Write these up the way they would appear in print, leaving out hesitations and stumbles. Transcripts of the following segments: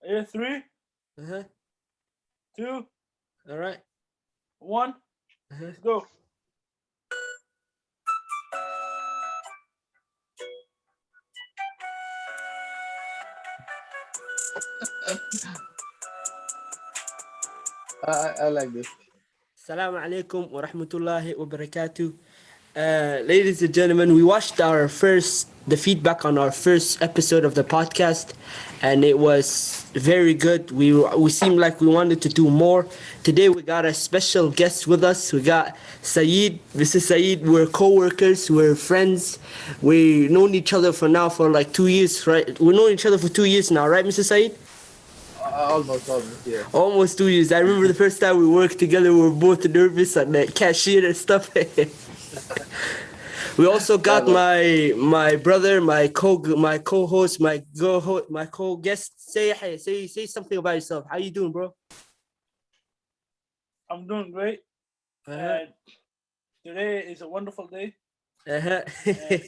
Three, Uh-huh. two, All right. one. Uh-huh. Let's go. I like this. Assalamu alaikum wa rahmatullahi wa barakatuh. Ladies and gentlemen, we watched the feedback on our first episode of the podcast, and it was very good. We seemed like we wanted to do more. Today we got a special guest with us. We got Syed. Mr. Syed, we're co-workers, we're friends. We known each other for like 2 years, right? We've known each other for 2 years now, right, Mr. Syed? Almost, yeah. Almost 2 years. I remember the first time we worked together, we were both nervous on the cashier and stuff. We also got That my brother, my co-host, my co-guest. Say hi, say something about yourself. How you doing, bro? I'm doing great, Uh-huh. and today is a wonderful day. Uh-huh. And,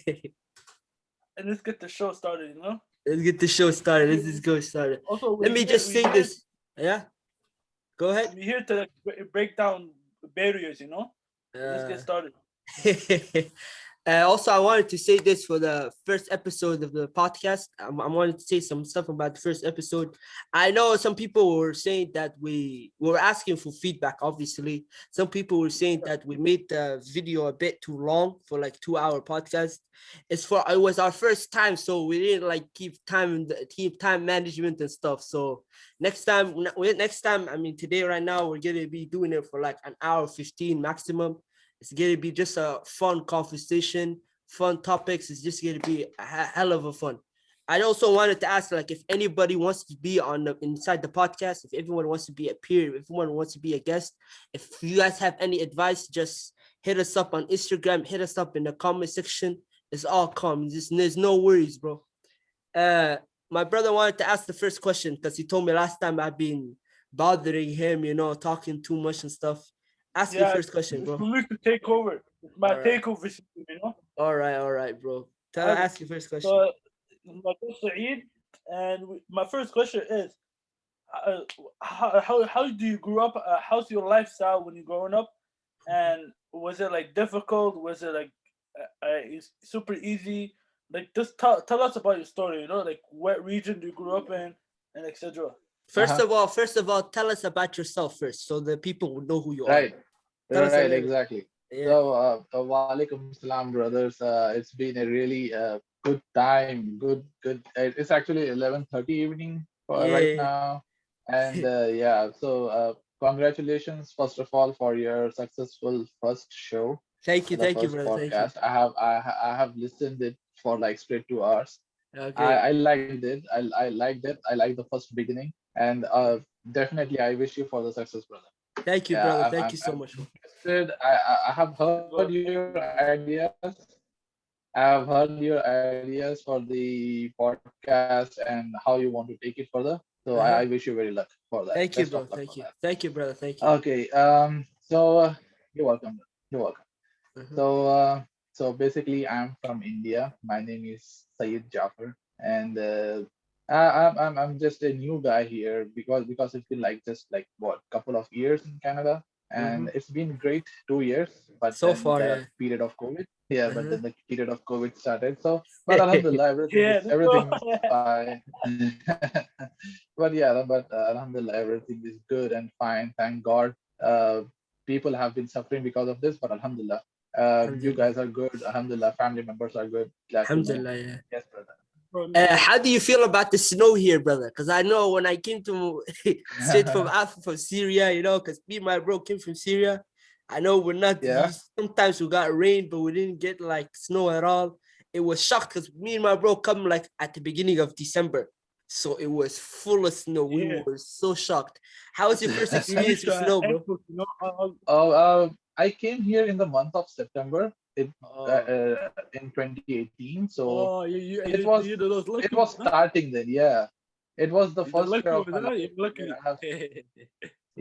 and let's get the show started. Let's get the show started. Let's just go started. Also, Let me just say this. Yeah, go ahead. we're here to like, break down barriers. Let's get Uh, started. Also, I wanted to say this for the first episode of the podcast. I wanted to say some stuff about the first episode. I know some people were saying that we were asking for feedback. Obviously, some people were saying that we made the video a bit too long for like 2 hour podcast. It was our first time, so we didn't like keep time management and stuff. So next time, I mean today right now we're gonna be doing it for like an hour 15 maximum. It's going to be just a fun conversation, fun topics. It's just going to be a hell of a fun. I also wanted to ask, like, if anybody wants to be inside the podcast, if everyone wants to be a peer, if everyone wants to be a guest, if you guys have any advice, just hit us up on Instagram, hit us up in the comment section. It's all calm. There's no worries, bro. Uh, my brother wanted to ask the first question because he told me last time I've been bothering him, talking too much and stuff. Ask your Yeah, first question, it's bro. for me to take over. It's my All right. takeover system. All right, bro. Okay. Ask your first question. So, my name is Saeed, and my first question is, uh, how do you grow up? How's your lifestyle when you're growing up? And was it like difficult? Was it like super easy? Like just tell us about your story. Like what region you grew up in, and etc. First of all, tell us about yourself first, so the people will know who you are. Right, Tell us a right, little bit. exactly. Yeah. So, walaikum salam, brothers. It's been a really good time. Good. It's actually 11:30 evening right Yeah. now, and yeah. So, congratulations first of all for your successful first show, the Thank you, first brother. Thank you. podcast. I have listened it for like straight 2 hours. Okay. I liked it. I liked it. I liked the first beginning, and definitely I wish you for the success, brother. Thank you, Yeah, brother. I'm Thank I'm you so I'm much. interested. I have heard your ideas. I have heard your ideas for the podcast and how you want to take it further. So I wish you very luck for that. Uh-huh. Best of luck for that. Thank you, bro. Thank you. Thank you, brother. Thank Okay. you. You're welcome. You're welcome. Uh-huh. So basically, I'm from India. My name is Syed Jafar, and I'm just a new guy here because it's been like just like what couple of years in Canada, Mm-hmm. and it's been great 2 years. But So then far, the yeah. period of COVID, yeah, but Uh-huh. then the period of COVID started. So, but Alhamdulillah, Yeah, let's go. everything is fine. But yeah, but Alhamdulillah, everything is good and fine. Thank God. People have been suffering because of this, but Alhamdulillah. You Alhamdulillah. guys are good. Alhamdulillah, family members are good. Glad to know. Alhamdulillah, yeah. Yes, brother. How do you feel about the snow here, brother? Because I know when I came to straight from from Syria, because me and my bro came from Syria. I know we're not Yeah. used. Sometimes we got rain, but we didn't get like snow at all. It was shocked because me and my bro come like at the beginning of December, so it was full of snow. We Yeah, were so shocked. How was your first I experience used with to snow, bro? Oh, I came here in the month of September. Oh, In 2018. So oh, it was you those it lucky was ones, huh? starting then. Yeah, it was the You're the first lucky year of ones, my huh? life You're where lucky. I have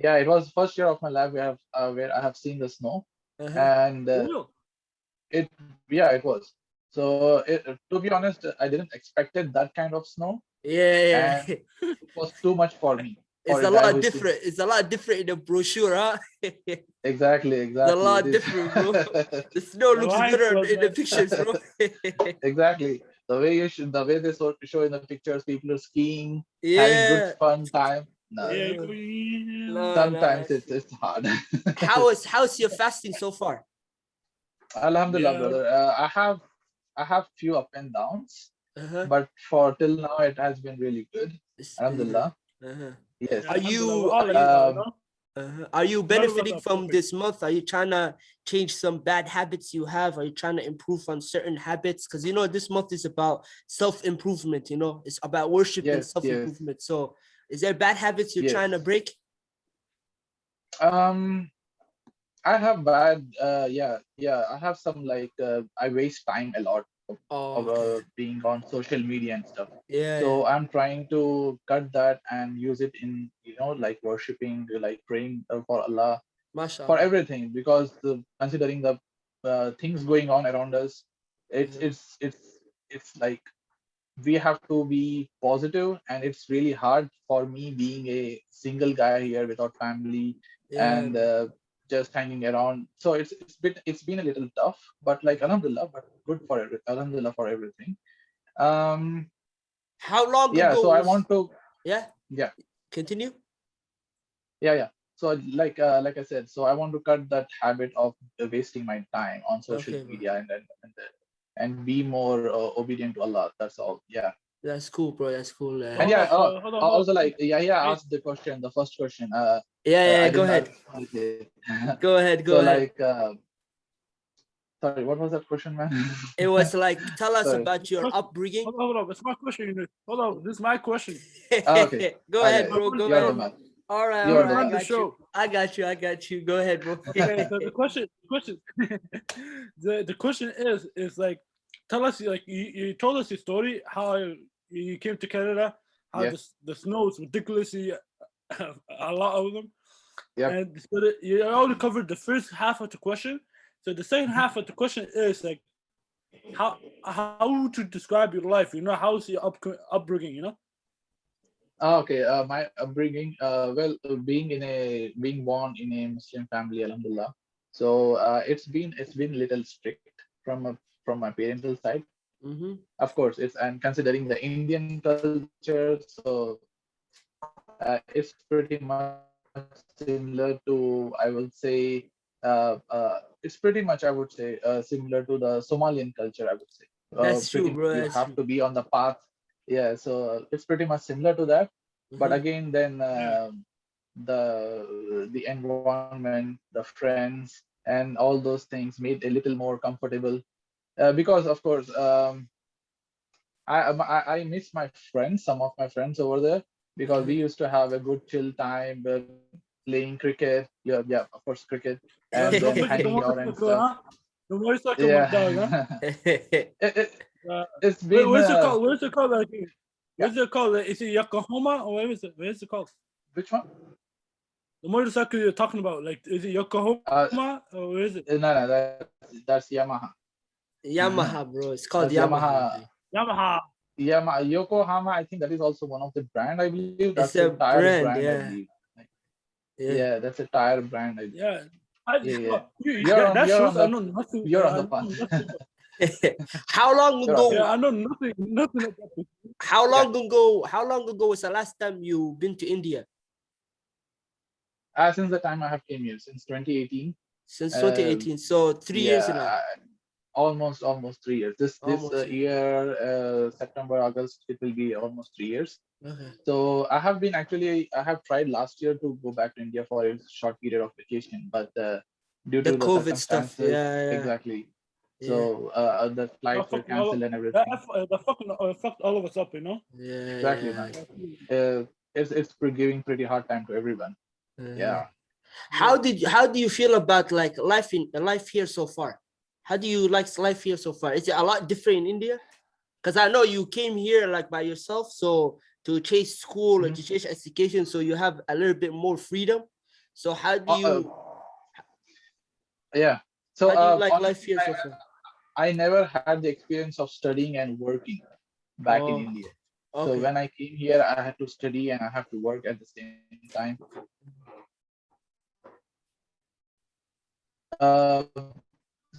yeah, it was first year of my life where I have seen the snow, uh-huh. and Real. it yeah it was. So to be honest, I didn't expected that kind of snow. Yeah, and yeah. it was too much for me, It's for a a guy lot who is in. different. It's a lot different in the brochure, huh? It's Exactly, a exactly. It lot is. different, bro. The snow The looks life better was in the like, pictures, bro. Exactly. The way they show in the pictures, people are skiing, having good Yeah. fun time. No, yeah, Uh, no, no, sometimes that's it's hard. how's your fasting so far? Alhamdulillah, yeah. brother. I have few up and downs, Uh-huh. but for till now it has been really good. It's been good. Alhamdulillah. Uh-huh. Yes. Yeah, Are alhamdulillah, we're you all are like you that, Um. are you None of us benefiting are from perfect. this month? Are you trying to change some bad habits you have? Are you trying to improve on certain habits? Because this month is about self-improvement, it's about worship and Yes. Yes. self-improvement. So is there bad habits you're trying to Yes. break? Um. I have bad. Yeah. Yeah. I have some like. I waste time a lot Oh, of okay. being on social media and stuff. Yeah, yeah. So I'm trying to cut that and use it in, like worshiping, like praying for Allah, for MashaAllah. everything, because considering the things going on around us, it's Mhm. it's it's it's like we have to be positive, and it's really hard for me being a single guy here without family, Yeah, and man. just hanging around. So it's been a little tough, but like alhamdulillah, but good for alhamdulillah for everything. um How long yeah, ago so I was want to. yeah? Yeah, Continue. yeah. So like I said, so I want to cut that habit of wasting my time on social Okay, bro. media, and be more obedient to Allah. That's all. Yeah. That's cool, bro. That's cool. And Hold yeah, up, hold up. also like yeah, Hey, asked the question, the first question. Yeah, yeah, I yeah. Go didn't ahead. respond it. Go ahead. So Go ahead. like, sorry, what was that question, man? It was like, tell us Sorry. about your question. upbringing. Hold up. It's my question. Hold up. This is my question. Okay, Go I ahead, got My it. bro. point Go You're the ahead. is, man. All right, all You're you the right. I run the man. got you. show. I got you. I got you. Go ahead, bro. Okay, so the question is like, tell us, like, you told us your story, how you came to Canada, how Yeah. the snow is ridiculously a lot of them, Yep. and so you already covered the first half of the question. So the second half of the question is like, how to describe your life? How's your upbringing? Okay. My upbringing. Well, being born in a Muslim family, alhamdulillah. So it's been a little strict from my parental side. Mm-hmm. Of course, and considering the Indian culture, so it's pretty much similar to, I will say, it's pretty much, I would say, similar to the Somalian culture, I would say. That's Pretty true, much, bro. you That's have true. to be on the path. Yeah, so it's pretty much similar to that. But Mm-hmm. again, then Yeah. the environment, the friends, and all those things made a little more comfortable. Because of course, I miss my friends, some of my friends over there, because we Uh-huh. used to have a good chill time, playing cricket. Yeah, yeah, of course, cricket, and then Don't hanging forget the out and motorcycle, stuff. huh? The motorcycle Yeah, McDog, huh? it, Uh, it's been where's it called? Where's it called? Like, yeah. where's it called? Is it Yokohama or where is it? Where's it called? Which one? The motorcycle you're talking about, like, is it Yokohama or where is it? No, no, that's Yamaha. Yamaha, bro. It's called That's Yamaha, Yamaha. man. Yamaha. Yamaha Yokohama. I think that is also one of the brand. I believe that's It's a a tire brand, brand. I yeah. believe. Like, Yeah. yeah, that's a tire brand. Yeah. Yeah, yeah. That You're shows on I the know nothing. you're on I the know path. nothing. How long You're on the Yeah, ago? I path. know nothing about this. Yeah. How long ago was the last time you been to India? Since the time I have came here, since 2018. Since Uh, 2018. So 3 years yeah, now. almost 3 years. This Almost. year, September, August, it will be almost 3 years. Okay. So I have tried last year to go back to India for a short period of vacation, but due The to the COVID stuff. circumstances, Yeah, exactly. yeah, So the That flights were fucking all canceled and that, everything. that fucking fucked all of us up. yeah, Exactly, yeah, man. Yeah. Giving pretty hard time to everyone. yeah. Yeah. Yeah. How do you feel about like life here so far? How do you like life here so far? Is it a lot different in India? Because I know you came here like by yourself, so to chase school or Mhm. to chase education, so you have a little bit more freedom. So Uh, uh, yeah. So how do you like life honestly, here so far? I never had the experience of studying and working back in Oh, India. So Okay. when I came here, I had to study and I have to work at the same time.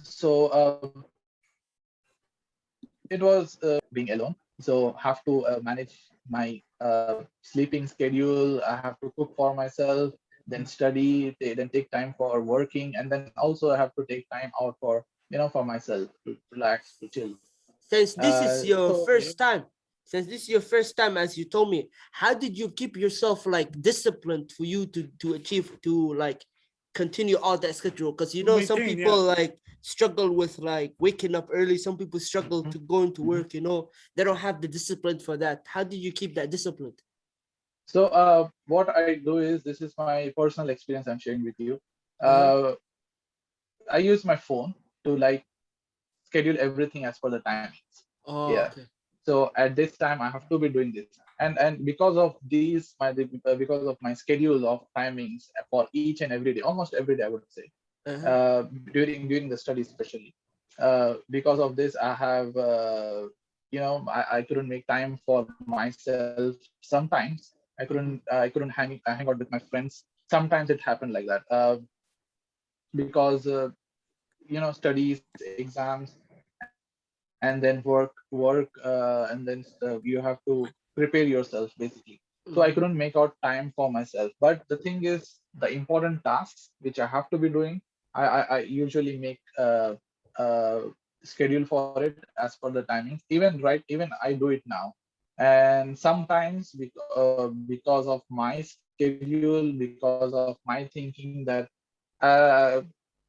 So it was being alone. So have to manage my sleeping schedule. I have to cook for myself, then study, then take time for working, and then also I have to take time out for for myself to relax, to chill. Since this is your So first time, since this is your first time, as you told me, how did you keep yourself like disciplined for you to achieve to like continue all that schedule? Because you To know some maintain, yeah. people like struggle with like waking up early. Some people struggle to going to work. You know they don't have the discipline for that. How did you keep that discipline? so what I do is, this is my personal experience I'm sharing with you. Uh-huh. Uh, I use my phone to like schedule everything as per the timings. Oh, Yeah. okay. So at this time I have to be doing this, and because of these because of my schedule of timings for each and every day, almost every day I would say, Uh-huh. during the study especially, because of this I have I couldn't make time for myself. Sometimes I couldn't hang out with my friends. Sometimes it happened like that, because studies, exams, and then work, and then you have to prepare yourself basically. So I couldn't make Mm-hmm. out time for myself. But the thing is, the important tasks which I have to be doing, I usually make schedule for it as per the timings. Even I do it now. And sometimes because of my schedule, because of my thinking that uh,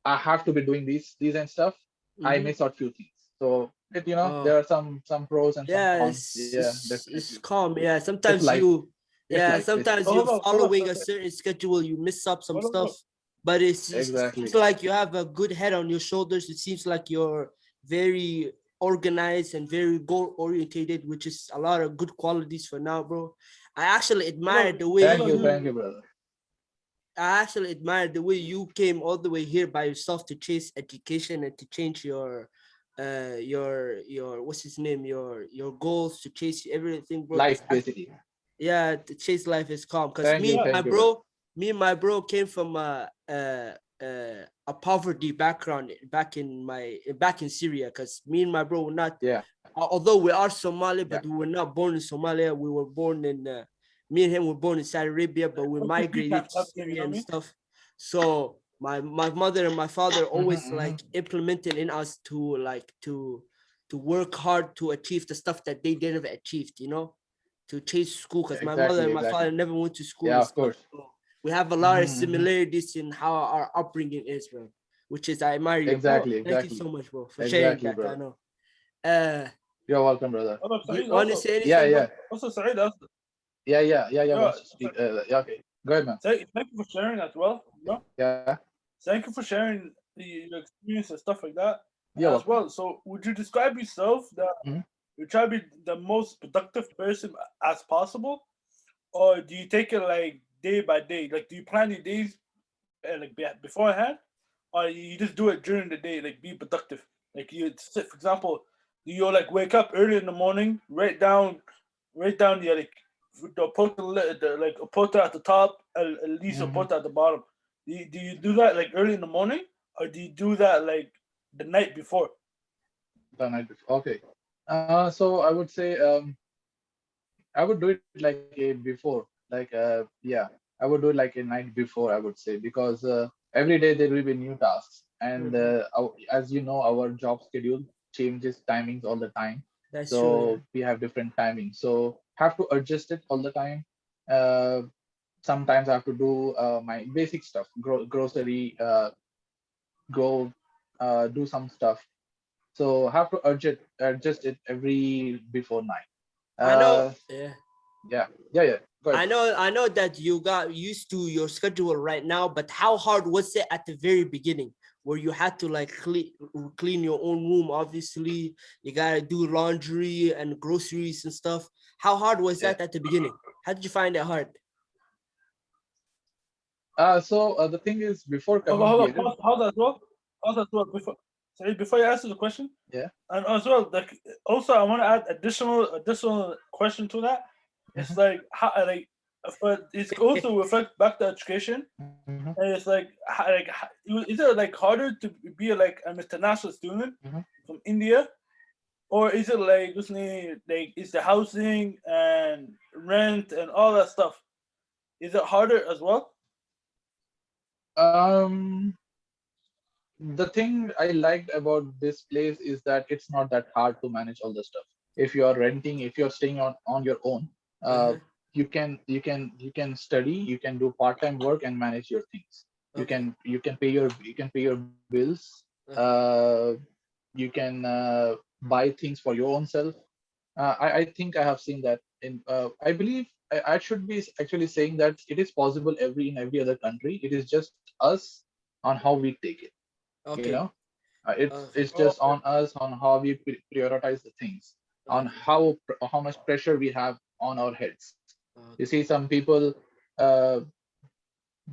I have to be doing these and stuff, I miss out few Mm-hmm. things. So there are Oh. some pros and some cons. Yeah, Yeah, definitely. it's calm. Yeah, It's life. sometimes you, It's life yeah, basically. sometimes Oh, you're hold on, following a Sir. certain schedule, you miss up some Hold stuff, on. but it Exactly. seems like you have a good head on your shoulders. It seems like you're very organized and very goal orientated, which is a lot of good qualities for now, bro. I actually Hold admire on. the way Hold on. you Thank you, brother. I actually admire the way you came all the way here by yourself to chase education and to change your what's his name your goals to chase everything, bro. Life That's basically. yeah, to chase life is calm. Cause Thank you, Yeah. thank you, brother. me and my bro came from a poverty background back in Syria. Cause me and my bro were not, Yeah, although we are Somali, yeah. but we were not born in Somalia. We were born in me and him were born in Saudi Arabia, but we What's the free migrated camp to type thing, you Syria know and what I mean? stuff. So my mother and my father Mm-hmm, always mm-hmm. like implemented in us to like to work hard to achieve the stuff that they didn't achieve, you know, to chase school. Because my mother Exactly, and my exactly. father never went to school Yeah, and of stuff. course. So we have a lot of Mm-hmm, mm-hmm. similarities in how our upbringing is, bro. Which is I admire you. Oh, Exactly, Thank you exactly. so much, bro, for sharing Exactly, that. I brother. know. Uh, You're welcome, brother. hold on, do you Saeed. want to Also, say Yeah, anything, bro? yeah. Saeed. Also, Yeah, yeah, wants to speak. Yeah, okay. Go ahead, man. Saeed, thank you for sharing as well. You know, Yeah, thank you for sharing your experience and stuff like that you're as welcome. well. So, would you describe yourself that Mhm. you try to be the most productive person as possible, or do you take it like day by day? Like, do you plan your days like beforehand, or you just do it during the day? Like, be productive. Like, for example, do you like wake up early in the morning, write down your like the like a poster at the top, at least a Mm-hmm. poster at the bottom. Do you do that like early in the morning, or do you do that like the night before? The night before. Okay. So I would say I would do it like a before, like yeah, I would do it like a night before, I would say, because every day there will be new tasks, and Mhm. as you know, our job schedule changes timings all the time, That's true. Yeah. so we have different timings, so have to adjust it all the time. Uh, Sometimes I have to do my basic stuff, grocery, go do some stuff, so have to adjust it every before night. I know. Uh, Yeah. yeah. Go ahead. I know that you got used to your schedule right now, but how hard was it at the very beginning where you had to like clean your own room? Obviously, you gotta do laundry and groceries and stuff. How hard was Yeah. that at the beginning? How did you find it hard? So the thing is, before coming Hold on, here, pause, pause as well. Pause as well before. Sorry, before you answer the question, Yeah. and as well, like also I want to add additional question to that. It's Mhm, like how like, but it's also reflect back to education. mhm, And it's like is it like harder to be like an international student mhm. from India, or is it like listening like is the housing and rent and all that stuff? Is it harder as well? Um, the thing I liked about this place is that it's not that hard to manage all the stuff. If you are renting, if you're staying on your own, uh, Uh-huh. you can study, you can do part-time work and manage your things. You Okay. can you can pay your bills. Uh-huh. You can buy things for your own self. I think I have seen that I believe I should be actually saying that it is possible in every other country. It is just us on how we take it. You Okay. know, it's Okay. just Okay. on us on how we prioritize the things, on Okay. how much pressure we have on our heads. You see, Okay. some people uh,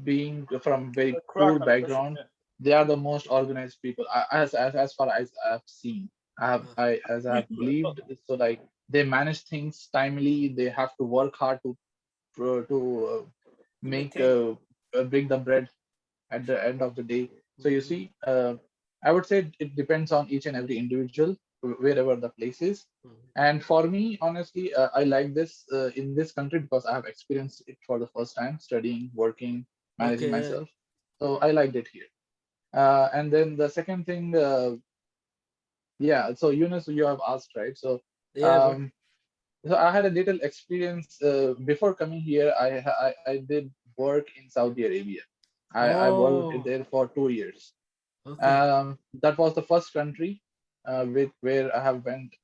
being from The very crack poor on the pressure. background, Yeah. they are the most organized people. As far as I've seen, Okay. as I Me have too as well. believed. So like they manage things timely. They have to work hard to To make maintain. bring the bread at the end of the day. So you Mhm, see, I would say it depends on each and every individual, wherever the place is. mhm. And for me, honestly, I like this in this country because I have experienced it for the first time, studying, working, managing Okay. myself. So Yeah. I liked it here. And then the second thing, yeah. So Yunus, you have asked, right? So Yeah, bro. um, so I had a little experience before coming here. I did work in Saudi Arabia. I worked Oh. there for 2 years. Okay. That was the first country where I have went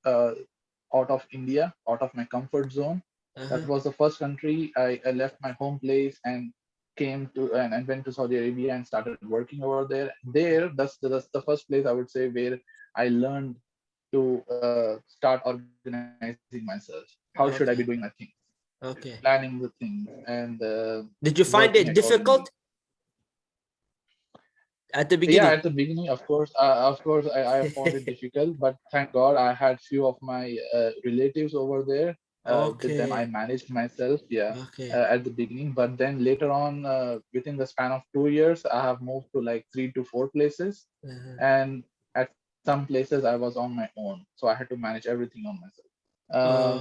out of India, out of my comfort zone. That Uh-huh. was the first country I left my home place and came to and went to Saudi Arabia and started working over there. There, that's the first place I would say where I learned to start organizing myself. How should I be doing my Okay. things? Okay. Planning the things and Did you find working it accordingly. difficult at the Yeah, beginning? at the beginning, of course, I found it difficult, but thank God I had few of my relatives over there. With them, I Okay. managed myself. Yeah, Okay. at the beginning, but then later on, within the span of 2 years, I have moved to like 3 to 4 places, Uh-huh. and at some places I was on my own, so I had to manage everything on myself.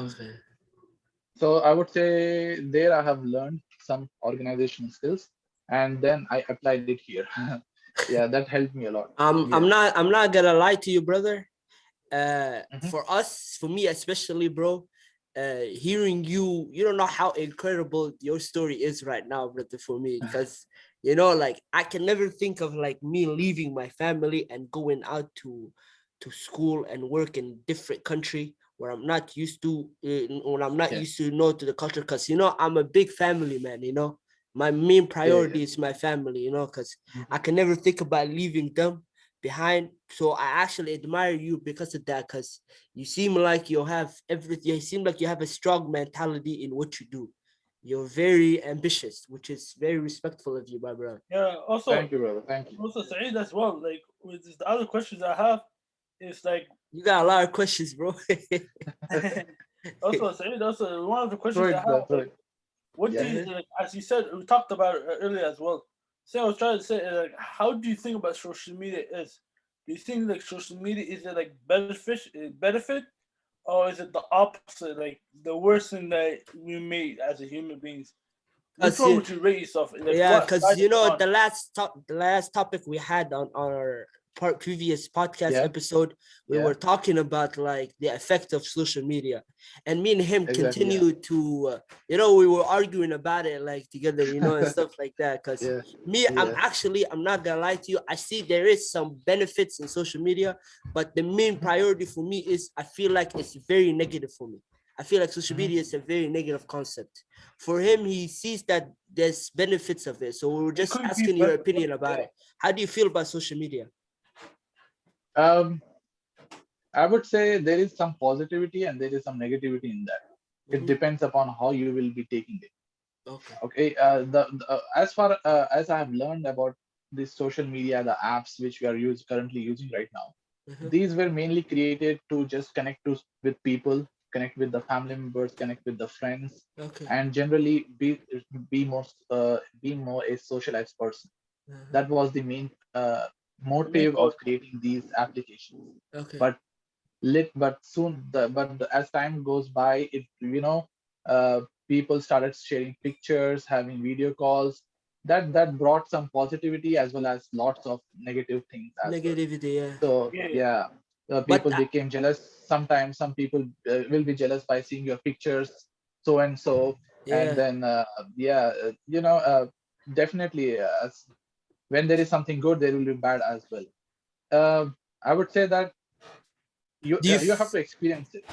Okay. So I would say there I have learned some organizational skills, and then I applied it here. Yeah, that helped me a lot. I'm Yeah. not gonna lie to you, brother. Hmm. For us, for me especially, bro, hearing you don't know how incredible your story is right now, brother, for me. Because like I can never think of like me leaving my family and going out to school and work in different country where I'm not used to, when I'm not Yeah. used to know to the culture. Because I'm a big family man. My main Yeah. Yeah. priority is my family. Because I Hmm. can never think about leaving them behind. So I actually admire you because of that, because you seem like you have everything. You seem like you have a strong mentality in what you do. You're very ambitious, which is very respectful of you, my brother. Yeah. Thank Also, you, brother. Thank you. also Saeed as well. Like with the other questions I have, is like You got a lot of questions, bro. also Saeed. Also, one of the Throw questions I it, brother. have, Throw like, it. what do Yeah. you Uh-huh. like? As you said, we talked about it earlier as well. So I was trying to say, like, how do you think about social media? Is Do you think like social media is it like benefit, or is it the opposite, like the worst thing that we made as a human beings? Which Cause one you, would you rate yourself? Like, Yeah, what because side are you on? the last topic we had on our previous podcast Yeah. episode, we Yeah. were talking about like the effect of social media, and me and him Exactly. Yeah. continue to, we were arguing about it like together, and stuff like that. Because Yeah. me, Yeah. I'm not gonna lie to you, I see there is some benefits in social media, but the main Hmm. priority for me is I feel like it's very negative for me. I feel like social Hmm. media is a very negative concept. For him, he sees that there's benefits of it. So we were It just could be asking your better. opinion about Yeah. it. How do you feel about social media? Um, I would say there is some positivity and there is some negativity in that. It Mhm. depends upon how you will be taking it. Okay. Okay. As far as I have learned about this social media, the apps which we are currently using right now. Uh-huh. These were mainly created to just connect with people, connect with the family members, connect with the friends, Okay. and generally be more a socialized person. Uh-huh. That was the main Me motive too. of creating these applications. Okay. But as time goes by, it people started sharing pictures, having video calls. That brought some positivity as well as lots of negative things as well. Negativity, yeah. So Yeah. yeah, But people became jealous. Sometimes some people will be jealous by seeing your pictures, so and so, and yeah. then yeah, definitely when there is something good, there will be bad as well. Uh, I would say that Do you you have to experience it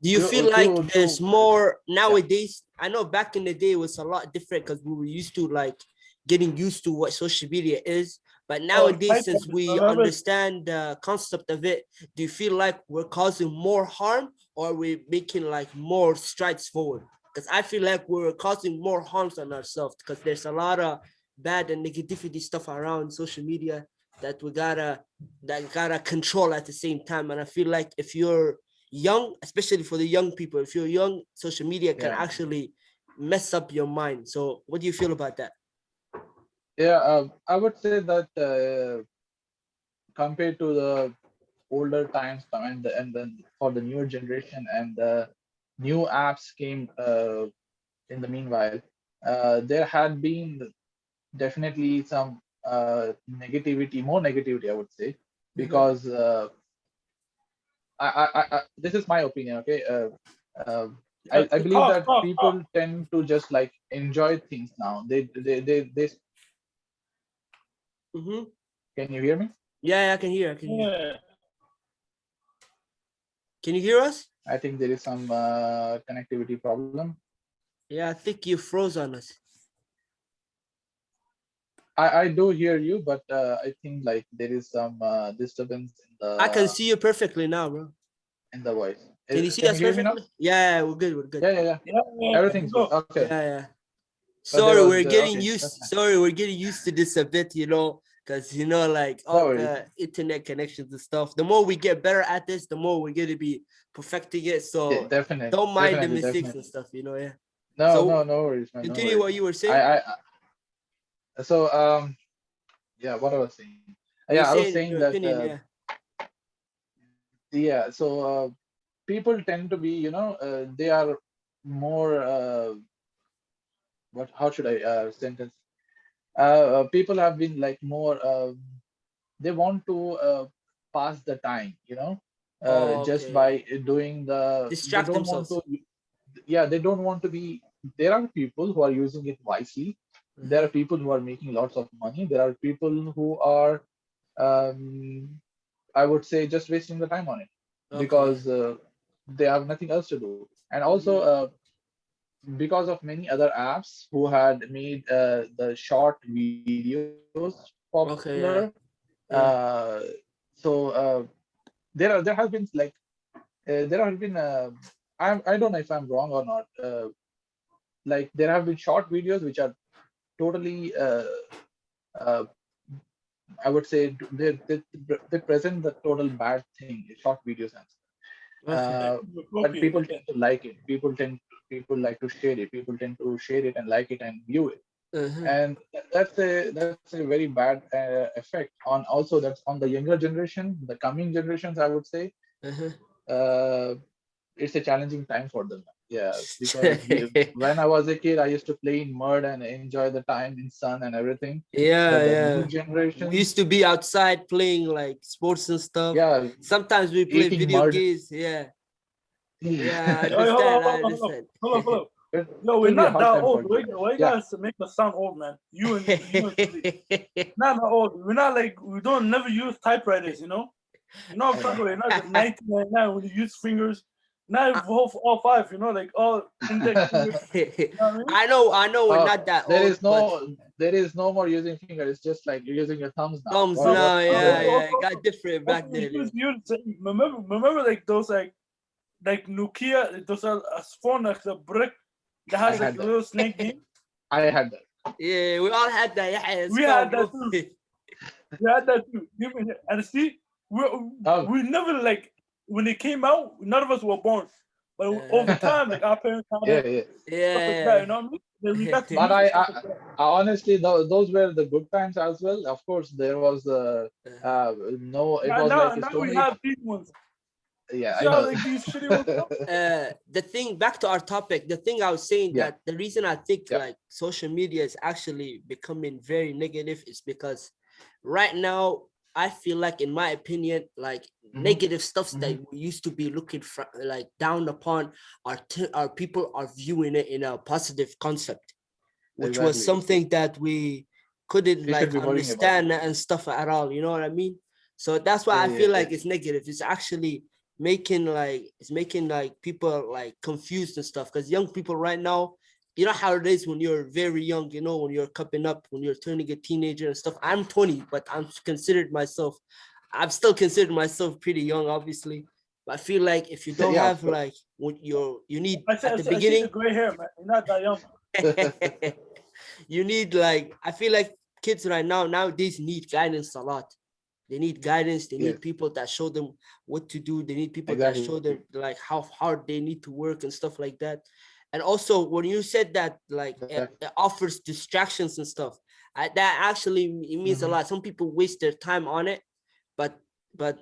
Do you feel like there's to more yeah. nowadays? I know back in the day it was a lot different because we were used to like getting used to what social media is. But Oh, nowadays, type since of it. we Remember? understand the concept of it, do you feel like we're causing more harm or are we making like more strides forward? Because I feel like we're causing more harms on ourselves because there's a lot of bad and negativity stuff around social media that we gotta control at the same time. And I feel like if you're young, especially for the young people, if you're young, social media can Yeah, actually mess up your mind. So what do you feel about that? yeah. I would say that compared to the older times, and then for the newer generation and the new apps came in the meanwhile, there had been definitely some negativity, more negativity, I would say, Uh-huh. because this is my opinion. Okay, uh, I believe Talk, that talk, talk. people tend to just like enjoy things now. They Mm-hmm. can you hear me? Yeah, I can hear. I can hear. Yeah. Can you hear us? I think there is some connectivity problem. Yeah, I think you froze on us. I do hear you, but I think like there is some disturbance I can see you perfectly now, bro. in the voice. Can you see Can you us hear me now? perfectly? Yeah, we're good. We're good. Yeah, yeah, yeah. Yeah, yeah. Everything's good. Go. Okay. Yeah, yeah. But there Sorry, was we're the getting okay. That's used. fine. Sorry, we're getting used to this a bit, because like No all worries. the internet connections and stuff. The more we get better at this, the more we're gonna be perfecting it. Yeah, So definitely, don't mind the definitely, mistakes and definitely. stuff, yeah. No, So no, no worries, man. No continue worries. what you were I, saying. I, so yeah, what I was saying. You're Yeah, I was saying saying your that opinion, yeah. yeah. So people tend to be, they are more. What? How should I sentence? People have been like more. They want to pass the time, Oh, just okay. by doing they Distract don't want themselves. to, yeah, they don't want to be. There are people who are using it wisely. There Uh-huh. are people who are making lots of money. There are people who are, um, I would say, just wasting the time on it Okay. because they have nothing else to do. And also, Mhm. because of many other apps who had made the short videos popular, Okay, yeah. uh, Yeah. so there have been like there have been I don't know if I'm wrong or not. Like there have been short videos which are totally uh, I would say they present the total bad thing, short videos and stuff. Okay. But Okay, people okay. tend to like it. People like to share it. People tend to share it and like it and view it. Uh-huh. And that's a very bad effect on, also that's on the younger generation, the coming generations, I would say. Uh-huh. uh, it's a challenging time for them. Yeah, because when I was a kid, I used to play in mud and enjoy the time in sun and everything. Yeah, But the new yeah. We generation, used to be outside playing like sports and stuff. yeah, Sometimes we play eating video mud, games. Yeah. Yeah, I Oh, hold understand. on, I hold on, hold on, understand. hold on, hold on. it, Yo, it we're will be a not that hard time old. for Why, them. why you Yeah, guys make us sound old, man? You and Sadiq. Not that old. We're not like we don't never use typewriters. You know what I'm I talking know. about. Not the 1999 when you use fingers. Not all five. Like all index fingers. You know what I mean? I know we're not that There old, is but no more using finger. It's just like you're using your thumbs now. thumbs What No, what now, what yeah, what? also, yeah. also, It got also, different also back we then. use remember like those like Nokia. Those are a phone like a brick that I has like had a that. little snake game. I had that. Yeah, we all had that. Yeah, it's We had called, that bro. too. We had that too. And see, we Oh, we never like when it came out. None of us were born, but over time, like our parents had yeah, it, yeah. stuff like that. Yeah. You know what I mean? Then we got to But use it, stuff like that. honestly, those were the good times as well. Of course, there was no, it Now, was like now, it's now we only, have these ones. You yeah, see I how know. like these shitty ones come? The thing, back to our topic, the thing I was saying, Yeah, that the reason I think yeah. like social media is actually becoming very negative is because right now I feel like, in my opinion, like Hmm. negative stuff Hmm. that we used to be looking for, like down upon, our people are viewing it in a positive concept, which was Exactly. something that we couldn't We should like be worrying about. understand and stuff at all. You know what I mean? So that's why Yeah, I yeah, feel yeah. like it's negative. It's actually making like people like confused and stuff. Because young people right now, you know how it is when you're very young. You know, when you're coming up, when you're turning a teenager and stuff. I'm 20, but I'm still considered myself pretty young, obviously. But I feel like if you don't Yeah, of have course. like what you need at the I see the beginning. gray hair, man. You're not that young. You need, like, I feel like kids right now nowadays need guidance a lot. They need guidance. They Yes, need people that show them what to do. They need people that show exactly. them like how hard they need to work and stuff like that. And also, when you said that like Exactly. it offers distractions and stuff, that actually it means a Hmm. lot. Some people waste their time on it, but but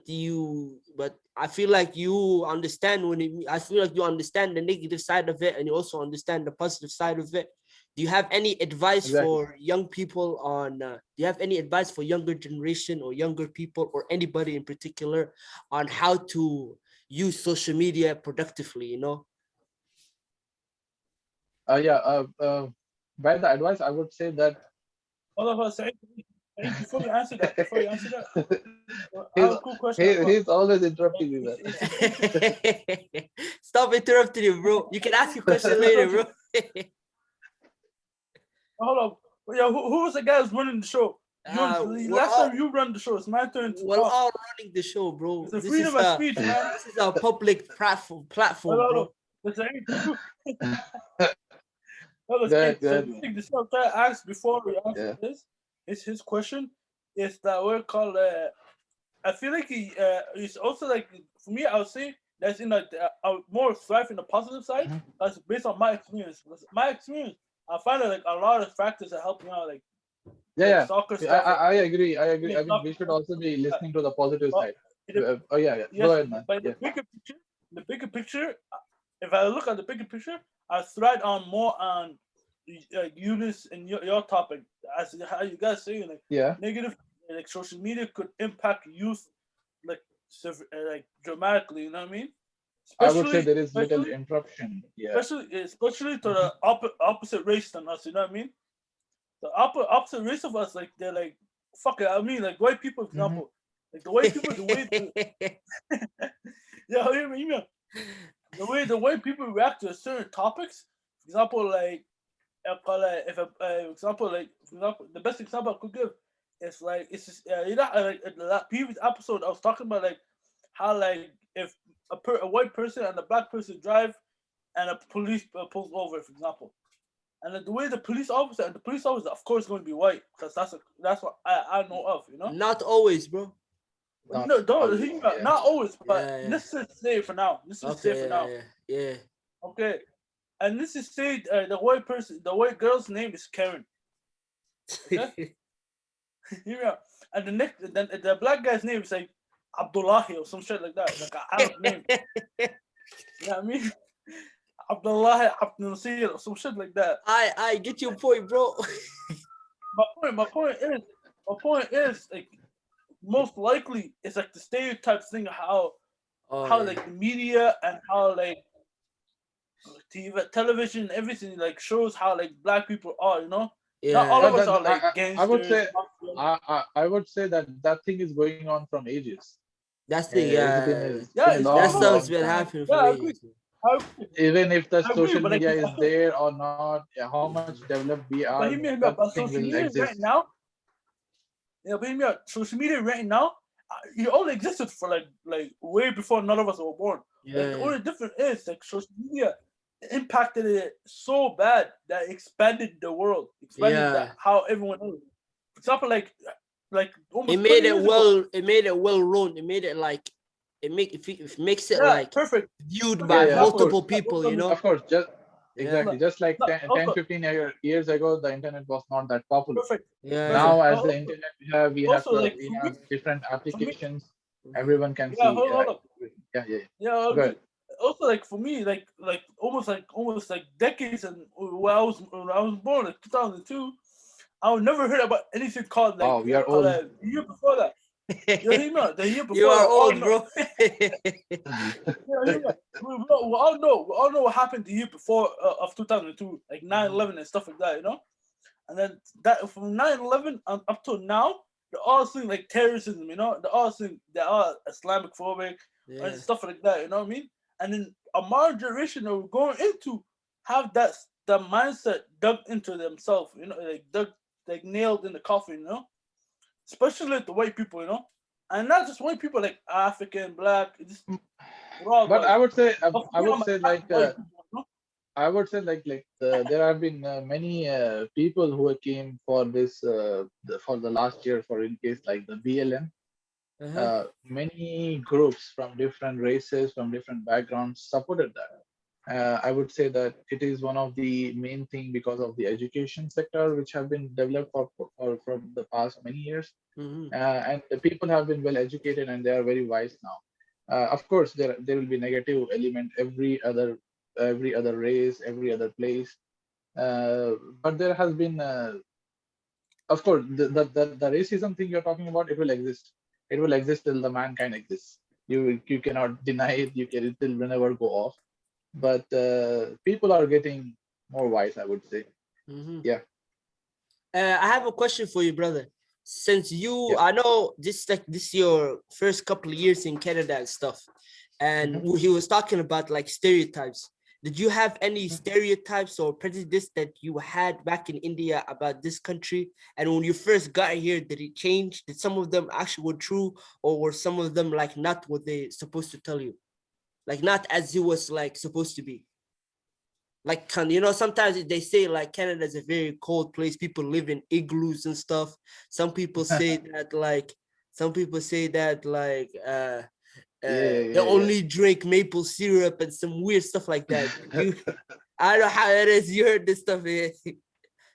I feel like you understand I feel like you understand the negative side of it, and you also understand the positive side of it. Do you have any advice Exactly. for young people on do you have any advice for younger generation or younger people or anybody in particular on how to use social media productively, you know? Yeah. By the advice, I would say that All of us, Saeed, before you answer that, I he's have a cool question about. he's always interrupting Like, me, man. it's interesting. Stop interrupting you, bro. You can ask your question later, bro. Interruption. Hold up. Yeah, who was the guy who's running the show? We're Last time all you run the show. It's my turn to we're talk. all running the show, bro. It's a freedom of speech, man. This is a public Hold platform, on, hold bro. on. Let's no, let's Good, so good, man. take this up. Try to ask before we answer Yeah. this. Is his question is that we're called. I feel like he's also like for me. I would say that's in like I would more thrive in the positive side. Mhm. That's based on my experience. Because my experience, I find that like a lot of factors that help me out, Yeah, like yeah. soccer Yeah, stuff, like I agree. I agree. playing I mean, soccer. we should also be listening to the positive But side. in the, Oh yeah, yeah. Go yes, ahead, man. but Yeah. in the bigger picture, if I look at the bigger picture, I thrive on more on Eunice and your topic, as how you guys say like Yeah. negative, like social media could impact youth like like dramatically. You know what I mean? I would say Especially, there is little especially, interruption. Yeah. especially to Mhm. the opposite race than us. You know what I mean? The opposite race of us, like they're like fuck it. I mean, like white people, for Mhm. example, like the white people, the way yeah, you mean the way people react to certain topics. For example, like if a example like for example, the best example I could give is like it's just you know like in the previous episode I was talking about like how like if a white person and a black person drive and a police pulls over, for example, and like, the way the police officer of course going to be white because that's what I know of, you know. Not always, bro. Not No, don't always. hear me out. Yeah. Not always, but Yeah, yeah. let's just say it for now. Let's just say it for now. Okay, yeah, yeah, Okay, and this is say the white girl's name is Karen. Okay, yeah. hear me out. And the next, then the black guy's name is like Abdullahi or some shit like that, like an Arab name. You know what I mean? Abdullahi Abdul Nasir or some shit like that. I get your point, bro. My point is, like most likely it's like the stereotype thing of Oh how yeah, like the media and how like TV, television, everything like shows how like black people are. You know, not all yeah. of us are like I would gangsters. say I would say that that thing is going on from ages. That's the It's been Yeah, a it's that long, going on. stuff's long been time. happening Yeah, for I agree. ages. I agree. Even if the I agree, social but like media I is feel, there or not, yeah, how much developed we are, but hear me out. that But thing social will media right exist. now, but hear me out. Social media right now, it only existed for like way before none of us were born. Like the Yeah, only difference is like social media impacted it so bad that it expanded the world, expanded yeah, how everyone is. For example, like It almost made 20 it years ago. well. It made it well known. It made it like it makes it Yeah, like perfect. viewed Yeah, by Perfect yeah, of example. course. multiple people. You Of know. course, just Yeah. exactly. Just like No, 10, also 15 years ago, the internet was not that popular. perfect. Yeah. Perfect. Now, No, as the also, internet also like we for me, have different for me, applications. Mhm. Everyone can yeah, see. hold up. Yeah, yeah, yeah. Yeah, I Good. agree. Also, like for me, almost like decades and when I was born, like 2002, I never heard about anything called Wow, we are old. the year before that. You hear me out? The year You before are that, all old, no, bro. you hear me out? We all know what happened the year before of 2002, like 9/11 and stuff like that, you know. And then that from 9/11 up to now, they're all seeing like terrorism, you know. They're all Islamic phobic and Yeah. stuff like that, you know what I mean? And then a modern generation that we're going into have that mindset dug into themselves, you know, like dug like nailed in the coffin, you know, especially like the white people, you know, and not just white people like African, black, we're all But guys. I would say, But for me, I'm attacking white people, you know? I would say there have been many people who came for this for the last year, for in case like the BLM. Uh-huh. Many groups from different races, from different backgrounds supported that. I would say that it is one of the main thing because of the education sector, which have been developed from the past many years, Hmm. and the people have been well educated and they are very wise now. Of course, there will be negative element every other race, every other place, uh, but there has been of course the racism thing you're talking about, it will exist. It will exist till the mankind exists. You cannot deny it. It will never go off. But people are getting more wise, I would say. Hmm. Yeah, I have a question for you, brother. Since yeah. I know this your first couple of years in Canada and stuff, and Mhm. he was talking about like stereotypes. Did you have any stereotypes or prejudice that you had back in India about this country? And when you first got here, did it change? Did some of them actually were true, or were some of them like not what they supposed to tell you? Like not as it was like supposed to be? Like sometimes they say like Canada is a very cold place, people live in igloos and stuff. some people say that like some people say that like Yeah, yeah, they yeah, yeah. only drink maple syrup and some weird stuff like that. I don't know how it is you heard this stuff.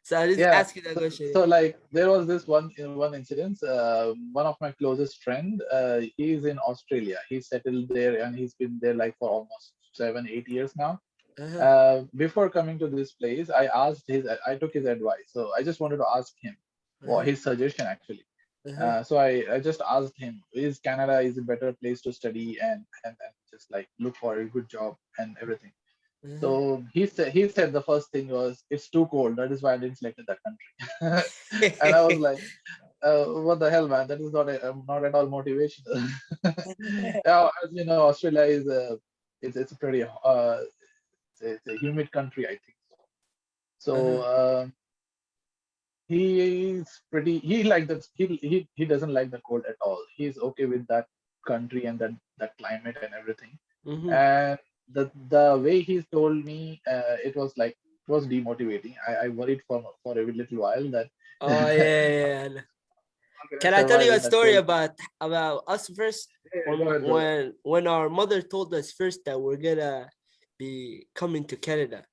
So I just Yeah. ask you that question. So like there was this one incident. One of my closest friend, he's in Australia. He's settled there and he's been there like for almost 7, 8 years now. Uh-huh, Before coming to this place, I took his advice. So I just wanted to ask him what uh-huh, his suggestion actually. uh-huh, So I just asked him, is Canada is a better place to study and just like look for a good job and everything. uh-huh. So he said the first thing was it's too cold. That is why I didn't select that country. And I was like, what the hell, man? That is not at all motivational. Yeah, as you know, Australia is it's a pretty it's a humid country, I think. So Uh-huh, he like that he doesn't like the cold at all. He's okay with that country and that climate and everything. mhm. And the way he told me, it was demotivating. I worried for a little while that Oh yeah, yeah. how can I Can I tell survive you a in that story cold. about us first? Yeah, go When ahead, brother. when our mother told us first that we're gonna be coming to Canada,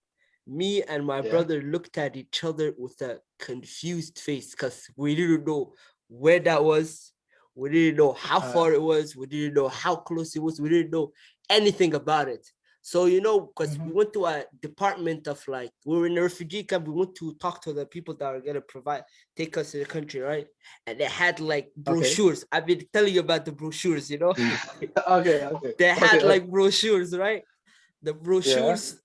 me and my Yeah. brother looked at each other with a confused face because we didn't know where that was. We didn't know how Uh, far it was. We didn't know how close it was. We didn't know anything about it. So, because we mhm. went to a department of like, we were in a refugee camp, we went to talk to the people that are going to take us to the country, right? And they had like Okay. brochures. I've been telling you about the brochures, Okay. Okay. they Okay. had Okay. like brochures, right? The Yeah. brochures,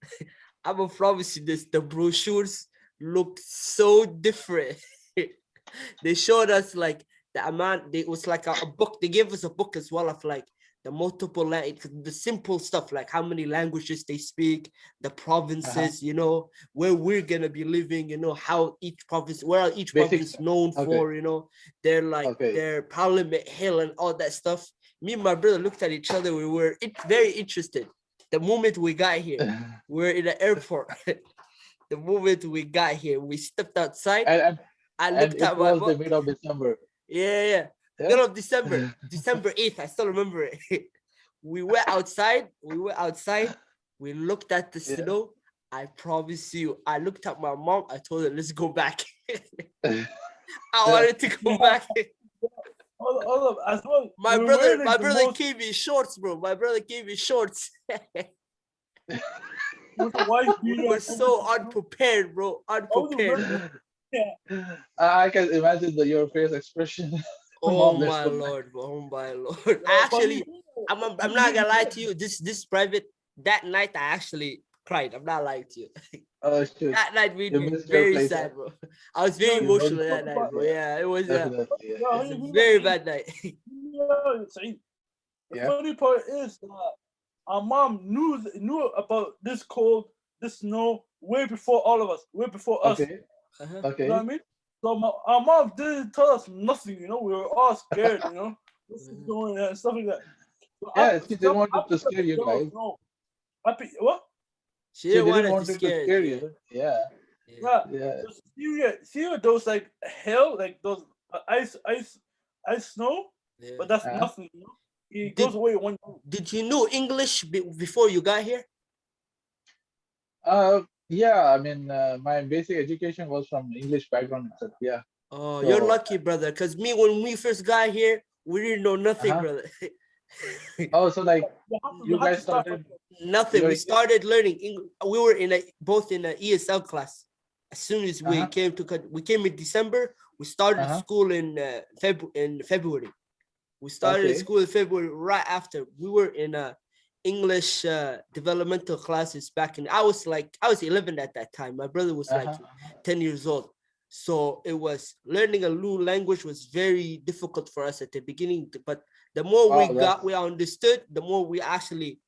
I'm gonna promise you this, the brochures looked so different. They showed us like the amount, it was like a book, they gave us a book as well of like the multiple, the simple stuff, like how many languages they speak, the Uh-huh. provinces, where we're gonna be living, how each province, where are each Basic province stuff. known Okay. for, their like Okay. their Parliament Hill and all that stuff. Me and my brother looked at each other, we were very interested. The moment we got here, we're in the airport. The moment we got here, we stepped outside. and, and I and looked it at my was the mom. mid of December. Yeah. Yeah. Middle of December, December 8th. I still remember it. We went outside. We looked at the Yeah. snow. I promise you, I looked at my mom. I told her, let's go back. I wanted to go back. All of as well. We were wearing My like the brother most gave me shorts, bro. My brother gave me shorts. with the white We beard were and so everything. unprepared, bro. I was Unprepared. wearing, yeah. I can imagine your face expression. Oh Mom, let's my go back. lord, bro. Oh my lord. I But actually, I'm not gonna lie to you. This private. That night, I actually cried. I'm not lying to you. Oh shoot. That night made You me missed your very place, huh? sad, bro. I was you very know, You emotional missed your that night, place, bro. yeah. Yeah, it was. Definitely. yeah, It's a you know, very bad night. Saeed, the Yeah. funny part is our mom knew about this cold, this snow way before all of us, way before us. Okay. Uh-huh. You know what I Okay. mean? So our mom didn't tell us nothing. You know, we were all scared. You know, what's going on and stuff like that. So Yeah, she didn't want I to scare you yo, guys. no, what? She She didn't want didn't us to want it to scare us. scare Yeah, you. Yeah. yeah, Yeah, Yeah. see those like hell, like those ice snow, yeah. but that's Uh, nothing. You know, it goes Did away one day. Did you know English before you got here? yeah, I mean, my basic education was from English background itself. Yeah. Oh, you're So, lucky, brother. Cause me, when we first got here, we didn't know nothing, uh-huh. brother. Oh, so like You you have to guys start from started Nothing. your We English? started learning English. We were both in a ESL class. As soon as we Uh-huh. came we came in December. We started Uh-huh. school in February. We started Okay. school in February right after. We were in English developmental classes back in. I was 11 at that time. My brother was like Uh-huh. 10 years old. So it was learning a new language was very difficult for us at the beginning. But the more Oh, that's we understood, the more we actually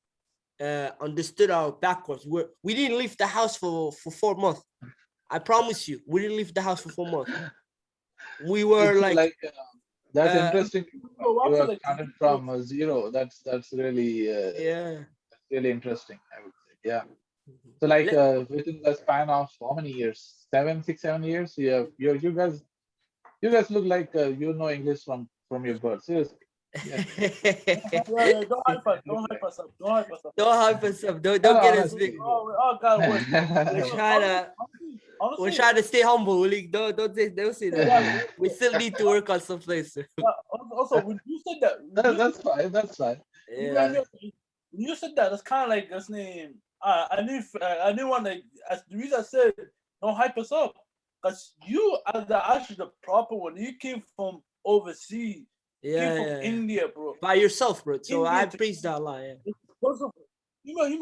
understood our backwards. We didn't leave the house for 4 months. I promise you, we didn't leave the house for 4 months. We were it's like, like that's uh, interesting. grow You up to have like started from zero. That's really yeah. really interesting, I would say. Yeah. So like Let- within the span of how many years? 7, 6, 7 years? You guys look like you know English from your birth. Seriously. Yeah. yeah, yeah, don't hype us, Look don't hype like. us up, don't hype us up. Don't hype us up. No, Don't no, get us honestly. big, bro. We all got work. We're No, trying to we're honestly, trying to stay humble. Willie. Don't say that, yeah, bro. We still need to work on some place. yeah. Also, when you said that, That's fine. That's fine. you know, Yeah. when you said that, it's kind of like this name. I didn't want to. The reason I said don't hype us up, because you are actually the proper one. You came from overseas. You came from Yeah. India, bro. By yourself, bro. So I India to praise that line. Yeah. there's a bunch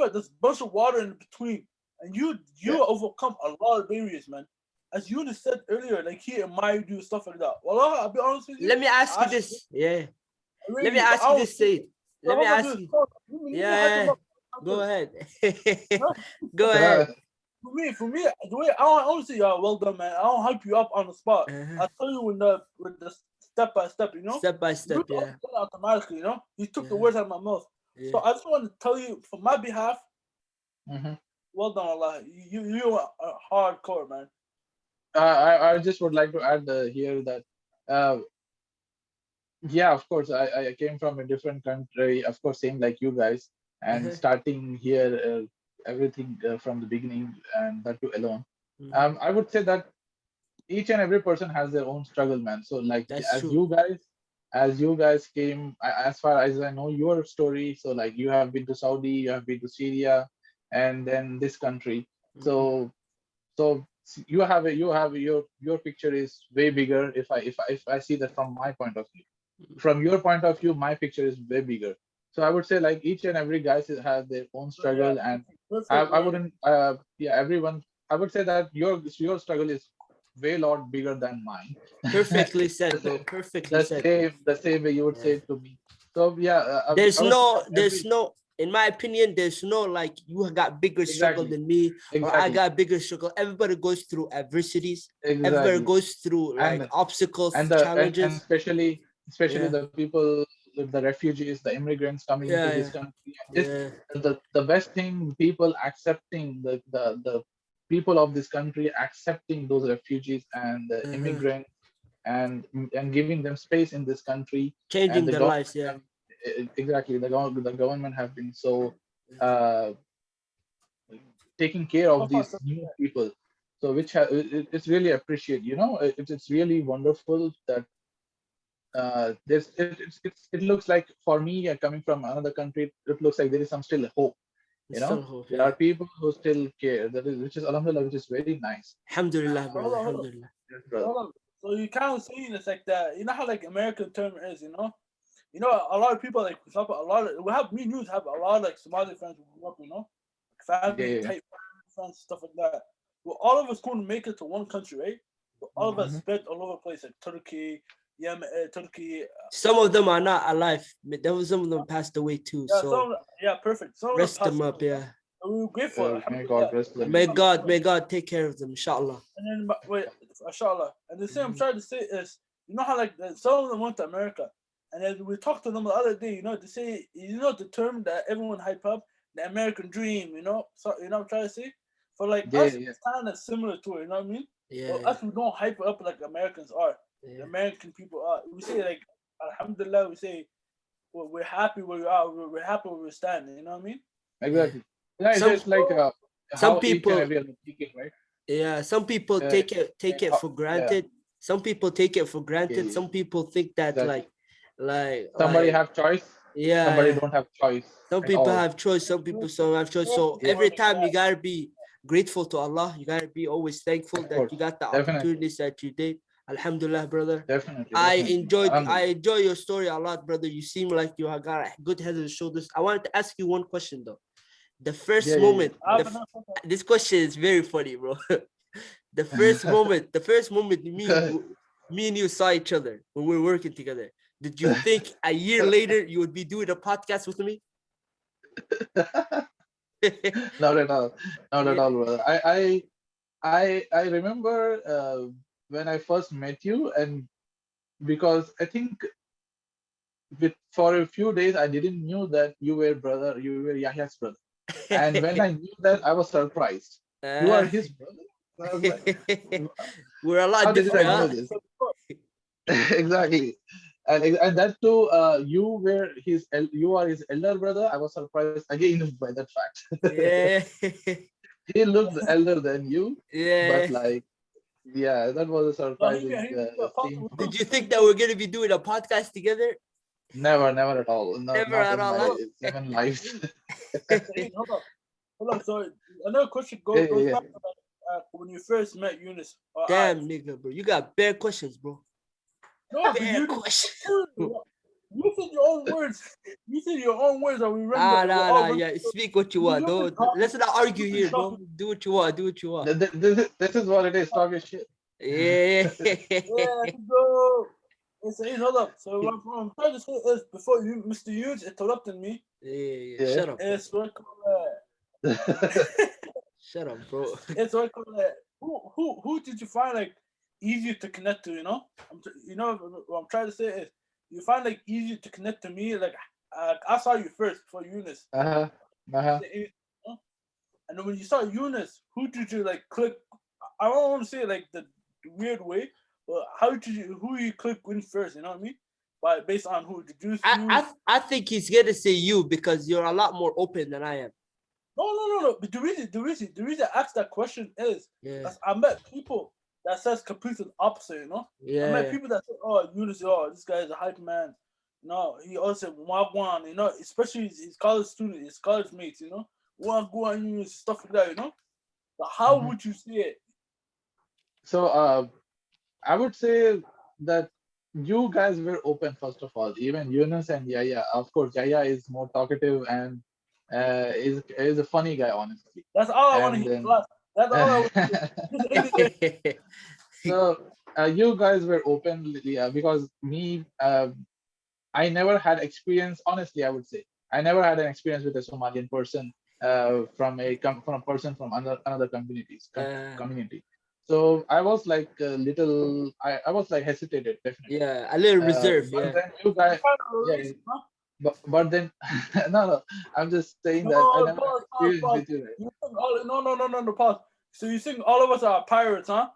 of, there's a bunch of water in between, and Yeah. you overcome a lot of barriers, man. As you just said earlier, like he admired you stuff like that. Well, I'll be honest with you. Let me ask I you actually this. Yeah. Let rate me you, but ask I you don't this, think Said. so. Let me Hold on, ask dude. you. Let me hype him Yeah. up. Go ahead. Huh? Go ahead. For me, the way I don't honestly, well done, man. I don't hype you up on the spot. Uh-huh. I tell you with the step by step, you know. Step by You step, do it yeah. automatically, you know. You took the Yeah. words out of my mouth. Yeah. So I just want to tell you, from my behalf, Mhm. well done, Allah. You are hardcore, man. I just would like to add here that uh, yeah, of course, I came from a different country, of course, same like you guys, and Uh-huh. starting here, everything from the beginning, and that too alone. Mhm. I would say that each and every person has their own struggle, man. So, like, That's as true. you guys came, as far as I know your story, so like you have been to Saudi, you have been to Syria, and then this country. Mhm. So your picture is way bigger if I see that from my point of view. From your point of view, my picture is way bigger. So I would say like each and every guy has their own So yeah, struggle, and perfect I word. wouldn't yeah, everyone. I would say that your struggle is way lot bigger than mine. Perfectly the said, bro. same Perfectly the said, bro. same the same way you would Yeah. say it to me. So yeah, I would say that There's every no, in my opinion, there's no like you got bigger struggle exactly than me or I exactly got bigger struggle. Everybody goes through adversities. Everybody exactly goes through like and obstacles, and challenges. especially Yeah. the people, the refugees, the immigrants coming into Yeah. this Yeah. country, and this Yeah. the best thing, people accepting the people of this country accepting those refugees and the Uh-huh. immigrants, and giving them space in this country. And Changing the their lives, government yeah. have, exactly, the government have been so uh, taking care of these new people. So which it's really appreciate. It's really wonderful that there's it looks like for me coming from another country, it looks like there is some still hope. It's still hope, There are yeah. people who still care. That is, which is alhamdulillah, which is very nice. Alhamdulillah, Hold brother. on, hold on, Alhamdulillah. Yes, brother. hold on. So you kind of saying it's like that. You know how like American term is, a lot of people like for example, a lot of we have me news have a lot of like Somali friends who grew up, Yeah, family yeah, type friends, stuff like that. Well, all of us couldn't make it to one country, right? But all of us hmm spread all over the place, like Turkey, Yemen, Turkey. Some of them are not alive. There was some of them passed away too. Yeah, So perfect. Some of them rest them passed up, away, yeah. and we were grateful, may alhamdulillah. God rest them. May God take care of them, inshallah. And then, wait, inshallah. And the thing I'm trying to say is, you know how like some of them went to America, and then we talked to them the other day. They say, the term that everyone hype up, the American dream. So I'm trying to say, for like Yeah, us, yeah, it's kind of similar to it. You know what I mean? Yeah, But us, we don't hype it up like Americans are. The yeah. American people are. We say like, alhamdulillah. We say we're happy where we are. We're happy where we stand. You know what I mean? Yeah. exactly. Yeah, it's Some just like some how each and people, every other speaking, right? yeah, some people Uh, take it for yeah, granted. Some people take it for yeah, granted. yeah, Some people think that exactly. Somebody like have choice, yeah, somebody yeah. don't have choice Some at people all. have choice, some people don't have choice. So Yeah, every time you gotta be grateful to Allah. You gotta be always thankful of that course, you got the definitely, opportunities that you did. Alhamdulillah, brother. definitely. I Alhamdulillah. enjoy your story a lot, brother. You seem like you have got a good head and shoulders. I wanted to ask you one question though. The first Yeah, yeah, moment, I have enough. this question is very funny, bro. The first moment me and you saw each other when we were working together. Did you think a year later you would be doing a podcast with me? not at all, not at Yeah. all, brother. I remember when I first met you, and because I think for a few days I didn't knew that you were Yahya's brother. And when I knew that, I was surprised. You are Uh, his brother? So I was like, we're a how lot did I different, know huh? this? Exactly. And that too, you are his elder brother. I was surprised again by that fact. Yeah. He looked elder than you, Yeah. but like, yeah, that was a No, he surprising can he can scene possible. for Did me. you think that we're gonna be doing a podcast together? Never, never at all. No, Never not at in all, my huh? 7 lives. Saeed, hold up. So another question Yeah, goes yeah, back to when you first met Eunice or I. Damn, nigga, bro. You got bare questions, bro. No, but Bare you didn't. questions. You said your own words. You said your own words, and we run Ah, the. We nah, all nah, run. yeah. Speak what you want. You've been Don't talking. let's not argue You've been here, talking. bro. Do what you want. Do what you want. this is what it is. Talking shit. Yeah. Yeah, go. It's hold up. So what I'm trying to say is before you, Mr. Hughes, interrupted me. Yeah. Yeah. Shut up, bro. It's what call Shut up, bro. it's what call who did you find like easier to connect to? What I'm trying to say is you find like easier to connect to me. Like I saw you first before Eunice. Uh-huh. Uh-huh. You know? And then when you saw Eunice, who did you like click? I don't want to say like the weird way, but who you click with first? You know what I mean? Based on who introduced you. I think he's gonna say you because you're a lot more open than I am. No. But the reason I asked that question is Yeah. I met people that says completely opposite. I met Yeah. people that say, "Oh, Eunice, this guy is a hype man." No, he also said Wagwan. Especially his college student, his college mates. Wagwan, Eunice, stuff like that. But how Mhm. would you see it? So I would say that you guys were open first of all. Even Yunus and Yaya. Of course, Yaya is more talkative and is a funny guy, honestly. That's all I want to And hear. then That's all I want to hear. so you guys were open, yeah, because me, I never had experience. Honestly, I would say I never had an experience with a Somalian person from a person from another uh, community. So I was like a little, I was like hesitated, definitely. yeah, a little reserved. But Yeah. then you You guys, kind of yeah, release, huh? but then no, I'm just saying that I No, never had experience pause. with you, right? You think no, pause. So you think all of us are pirates, huh?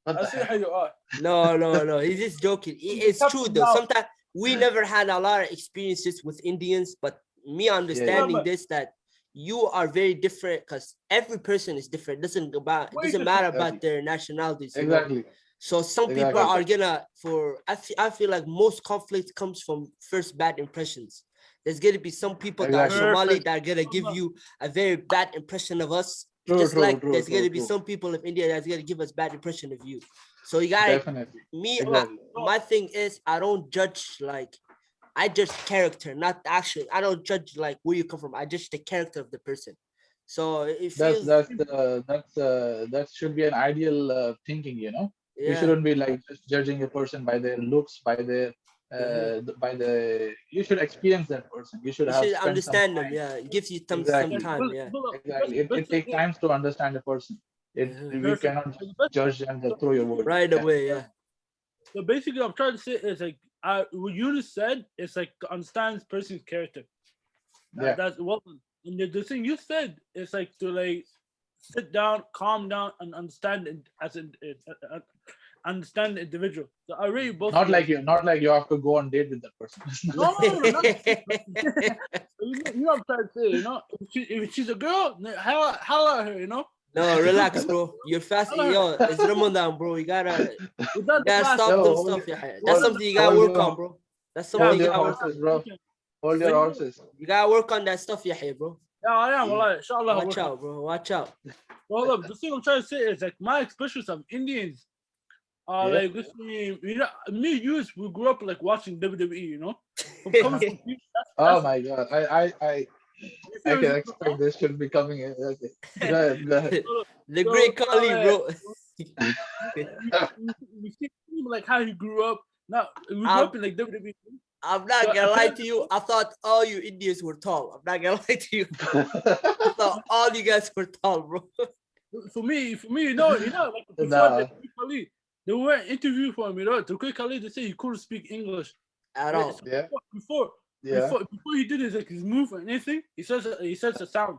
What I the see heck? how you are. No. He's just joking. It's Tough true to though. now. Sometimes we never had a lot of experiences with Indians, but me understanding Remember, this that you are very different because every person is different. It way doesn't different. matter Exactly. about their nationalities, you know. Exactly. So some people Exactly. are gonna I feel like most conflict comes from first bad impressions. There's gonna be some people that are Exactly. Somali Perfect. that are gonna give you a very bad impression of us. True, Just true, like true, there's true, gonna be true. some people of India that's gonna give us bad impression of you. So you gotta Definitely. me Hold Exactly. my thing is I don't judge like I judge character, not the action. I don't judge like where you come from. I judge the character of the person. So it That's feels that's the that should be an ideal thinking, you know. You yeah. shouldn't be like just judging a person by their looks, by their Mhm. by the. You should experience that person. You should You have should spent some understand them. time. Yeah, it gives you some And Exactly, time. Yeah. exactly. It best takes thing is time to understand a person. It Mhm. we perfect. cannot And just the best, judge and so, just throw your word. Right Yeah, away. Yeah. so basically, I'm trying to say is like what you just said is like to understand this person's character. yeah, That's well. And the thing you said is like to like sit down, calm down, and understand it as an understand the individual. So I rate both of you. not like you have to go on date with that person. No, not you know what I'm trying to say. You know, if she's a girl, holla at her. You know, No, it's a good relax, thing. bro. You're fast. Holla at her. Yo, it's Ramadan, bro. Without You the gotta class, stop Yo, them hold, stuff. Yeah. That's hold, without the something you gotta hold work your on, bro. That's yeah, something hold you your gotta work on. horses, bro. Hold but your you know, horses. You gotta work on that stuff, Yahya, bro. yeah, I am. Yeah. Well, inshallah, I'll Watch work on. out, bro. Watch out. Hold up. The thing I'm trying to say is like my expressions of Indians are Yeah. like this. You know, me, you, we grew up like watching WWE. You know, from coming from people. Oh That's my God. you I feel can me? expect this should be coming in. Okay. Go ahead. Go ahead. The So, great Kali, bro. we see him like how he grew up. Now we grew I'm up in like WWE. I'm not So gonna lie to you. I thought all you Indians were tall. I'm not gonna lie to you. I thought all you guys were tall, bro. for me, you know, like before the Nah. Quick Khalid, they were an interview for him, you know. The Quick Khalid, they say he couldn't speak English, At right? So all. Yeah. Yeah. before he did his move or anything, he says a sound.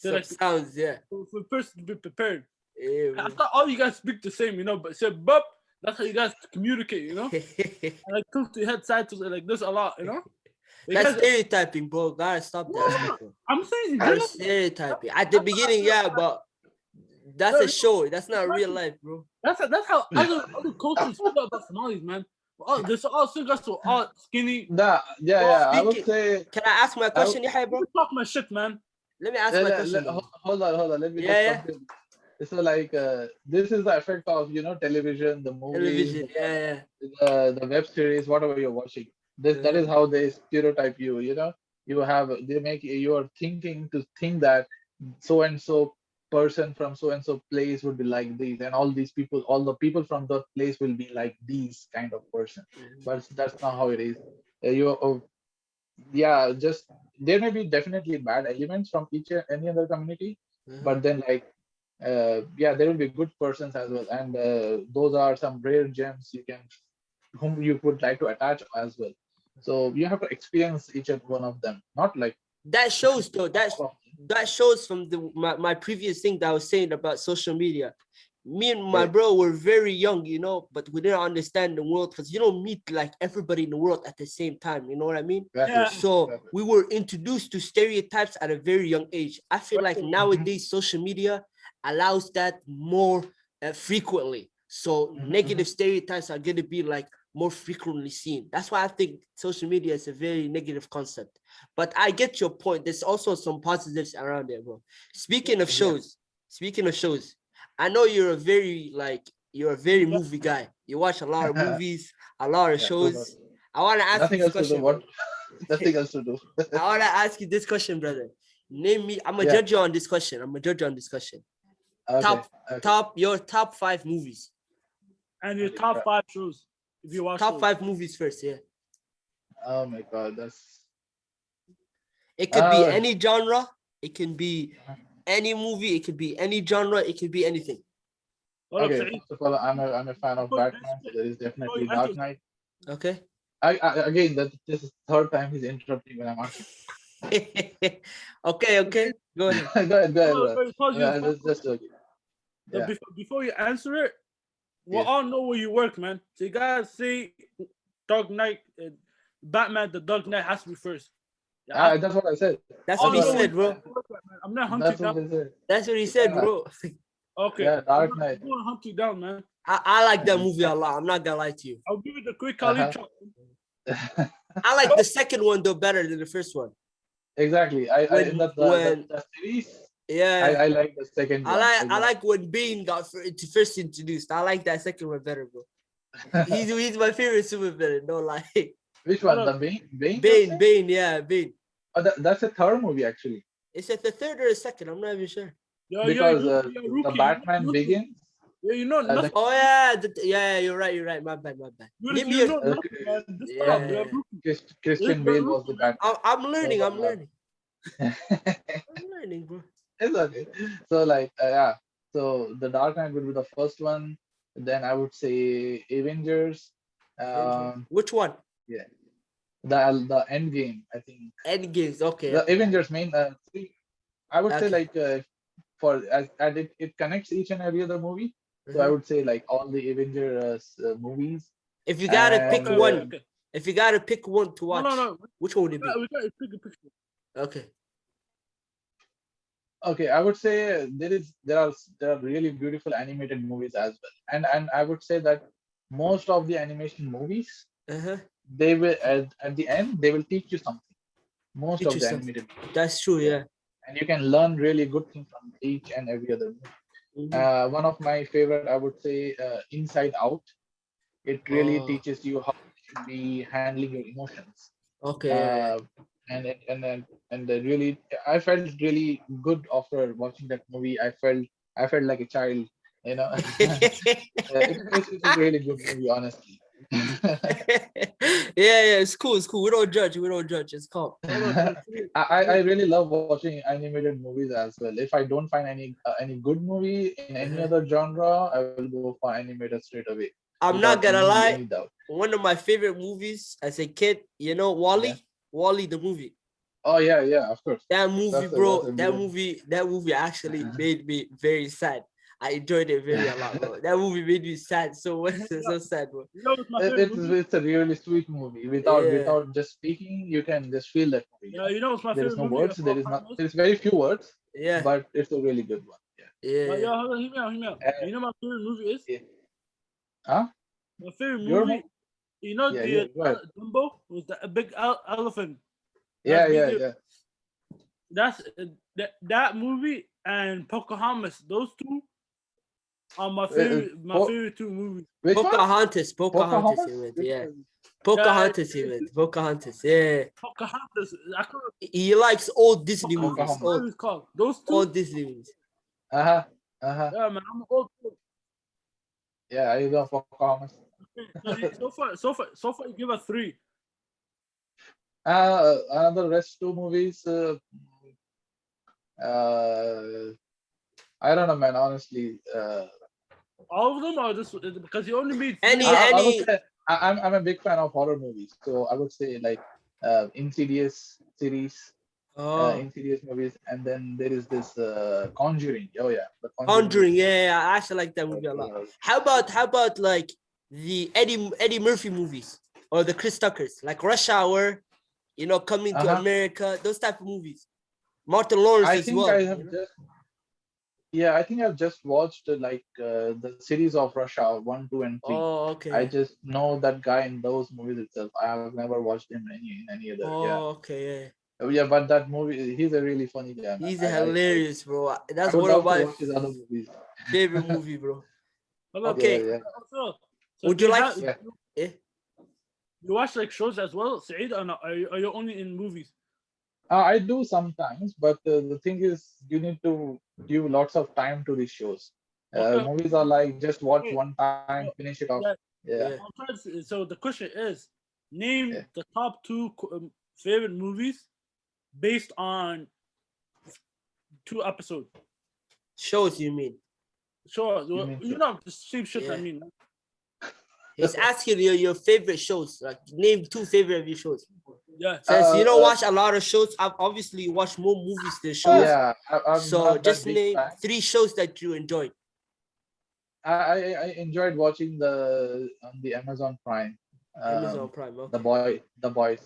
They're Some like sounds, yeah. for the person to be prepared. Yeah, I bro. thought all you guys speak the same, you know, but said bup, that's how you guys communicate, you know. And like tilt your head side to like this a lot, you know. That's Because stereotyping, bro. Gotta stop that stuff, bro. I'm saying in That's general, stereotyping. At the beginning, yeah, but that's a show. That's not real life, bro. that's how other cultures feel about Somalis, man. There's all Singas who are all skinny. Nah. Yeah. All, Yeah. I would Speaking, say. can I ask my I w- question, Yahya, bro? you talk my shit, man. Let me ask my question, brother. hold on. Hold on. Let me Yeah, just yeah. complete. So like this is the effect of television, the movies, Television, yeah, the web series, whatever you're watching. This yeah. that is how they stereotype you. You have they make you are thinking to think that so and so person from so and so place would be like these, and all the people from that place will be like these kind of person. Mhm, But that's not how it is. Yeah, just there may be definitely bad elements from any other community, mhm. but then like yeah, there will be good persons as well, and those are some rare gems whom you would like to attach as well. So you have to experience each and one of them, not like That shows though. all of them. That shows from my previous thing that I was saying about social media. Me and my Yeah. bro were very young, you know, but we didn't understand the world because you don't meet like everybody in the world at the same time. You know what I mean? Exactly. Yeah. So Exactly. we were introduced to stereotypes at a very young age. I feel like Mhm, nowadays social media allows that more frequently. So mhm, mhm. negative stereotypes are going to be like more frequently seen. That's why I think social media is a very negative concept. But I get your point. There's also some positives around it, bro. Exactly. Speaking of shows, I know you're a very movie guy. You watch a lot of movies, a lot of Yeah. Too much. shows. I want to ask you Nothing this else to do. question, bro. What? Nothing else to do. I want to ask you this question, brother. Name me. I'm gonna Yeah. judge you on this question. I'm gonna judge you on this question. Okay. Top, Okay. your top 5 movies. And your Holy top crap. 5 shows if you watch Top those. 5 movies first. Yeah, Oh my God. That's. it could be Uh, any genre. It can be any movie. It could be any genre. It could be anything. Hold up, okay. Saeed. First of all, I'm a fan of Before you Batman, answer so it, there is before you definitely answer Dark it, Knight. Okay. Again, that this is third time he's interrupting when I'm asking. Okay. Okay. Go ahead. Go ahead, hold bro. up, pause you. Just joking. So Yeah. before you answer it, we all know where you work, man. So you gotta say Dark Knight, Batman, the Dark Knight has to be first. Yeah, That's what I said. That's all what he That's what know I said, where bro. you work at, man. I'm not hunting That's down. what I said. That's what he said, Yeah, bro. Okay, yeah, Dark Knight. I'm gonna hunt you down, man. I like that movie a lot. I'm not gonna lie to you. I'll give you the quick Uh-huh. Khalid chop. I like the second one though better than the first one. Exactly. I in When the series, yeah, I like the second one. I Exactly. like when Bane got first introduced. I like that second one better, bro. He's my favorite super villain. No lie. Which one? The Bane? Bane? you're saying? Bane, yeah, Bane. Oh, that's a third movie actually, Is it the third or the second? I'm not even sure. because You're the rookie. Batman Begins. Yeah, you know nothing. Oh yeah, yeah, you're right. My bad. Give me You a know Uh, nothing, man. This yeah. time, you're rookie. Christian You're Bale was rookie, the man. Batman. I'm learning. So, I'm learning. it's I'm learning, bro. okay. So like yeah. So the Dark Knight would be the first one. Then I would say Avengers. Which one? Yeah. The End Game. I think End games. Okay. the Avengers main. I would say Okay. like for as it connects each and every other movie. So I Mhm. would say like all the Avengers movies. If you gotta pick And one, Okay. if you gotta pick one to watch, No. which one would it be? We got a picture. Okay. okay, I would say there are really beautiful animated movies as well, and I would say that most of the animation movies, Uh-huh. they will at the end they will teach you something. Most Teach of you the something. animated, That's true, yeah, yeah. and you can learn really good things from each and every other movie. Mhm. One of my favorite, I would say, Inside Out. It really Oh, teaches you how you should be handling your emotions. okay. uh, and really, I felt really good after watching that movie. I felt like a child, you know. It's a really good movie, honestly. Yeah, it's cool. It's cool. We don't judge. We don't judge. It's calm. I really love watching animated movies as well. If I don't find any good movie in any Uh-huh. other genre, I will go for animated straight away I'm without not gonna lie. any doubt. One of my favorite movies as a kid, you know, Yeah. Wally. Wally the movie. Oh yeah, of course. That movie, That's bro. a good. That movie actually made me very sad. I enjoyed it very a lot, bro. That movie made me sad. So so sad, bro. You know what's my favorite movie? It's a really sweet movie. Yeah, Without just speaking, you can just feel that movie. Yeah, you know what's my There is favorite no movie words. of all time is? There's very few words, yeah, but it's a really good one. yeah. Hold on, hear me out. Uh, You know my favorite movie is? yeah. Huh? My favorite Your movie, mom? you know Yeah, the go ahead. Dumbo was the big elephant. Yeah, That's yeah, big. yeah. That's that movie and Pocahontas. Those two are my favorite. My Po- favorite two movies. which one? Pocahontas, Pocahontas? he went, Which yeah. one? Pocahontas, he went. Pocahontas, yeah. Pocahontas. I can't. He likes old Disney movies, Pocahontas. What Pocahontas. it's called? Those two. old Disney movies. Uh-huh. Uh-huh. Yeah, man. I'm old. Yeah, I love Pocahontas. So far, you give us three. Another rest two movies. I don't know, man. Honestly, All of them, or just because you only made three. I would Any, say I'm a big fan of horror movies. So I would say like Insidious series, oh, Insidious movies, and then there is this Conjuring. Oh yeah, the Conjuring, movies. yeah, I actually like that movie a lot. Uh, How about like the Eddie Murphy movies or the Chris Tuckers, like Rush Hour, you know, Coming to uh-huh. America, those type of movies. Martin Lawrence I as think well. I have just I think I've just watched the series of Rush Hour 1, 2, and 3. Oh, I okay. just know that guy in those movies itself. I have never watched him in any other. Yeah. Oh, okay. Yeah. Yeah, but that movie, he's a really funny guy, man. He's hilarious, bro. I That's would one of love to my watch his other movies. favorite movie, bro. Yeah, Okay. yeah, So Would do you like? yeah. Yeah. you watch like shows as well, Saeed, or not? Are you only in movies? I do sometimes, but the thing is, you need to give lots of time to these shows. Okay. Movies are like just watch Okay. one time, So, finish it off. yeah, Yeah, Yeah. I'm trying to so the question is, name yeah. the top two favorite movies based on 2 episodes. Shows you mean? Sure, You mean you know the same shit. I Yeah. mean, He's asking your favorite shows. Like name two favorite of your shows. yeah. Since you don't Uh, watch a lot of shows, I've obviously watched more movies than shows. yeah, I'm So not that just big name fan. 3 shows that you enjoyed. I enjoyed watching the on the Amazon Prime. Amazon Prime. The Okay. boy, the boys.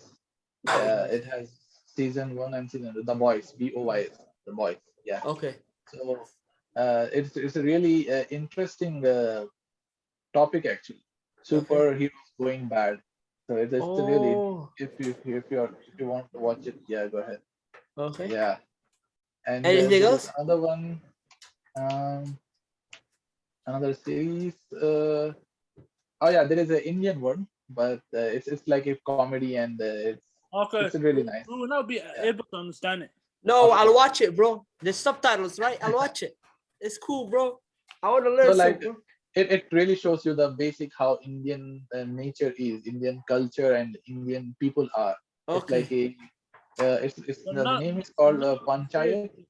The It boys. has season one and season two. The boys, BOYS, the boys. Yeah. Okay. So it's a really interesting topic actually. Okay. Superheroes going bad. So it's really Oh. if you want to watch it, yeah, go ahead. Okay. Yeah. And Anything there is else? another one, um, another series. Oh yeah, there is an Indian one, but it's like a comedy and it's Okay, really nice. we will not be Yeah, able to understand it. No, of I'll course. watch it, bro. There's subtitles, right? I'll watch it. It's cool, bro. I want to So learn some, like bro. it really shows you the basic how Indian nature is, Indian culture and Indian people are. It's like Okay. a it's But the not, name is but called not Panchayat. crazy,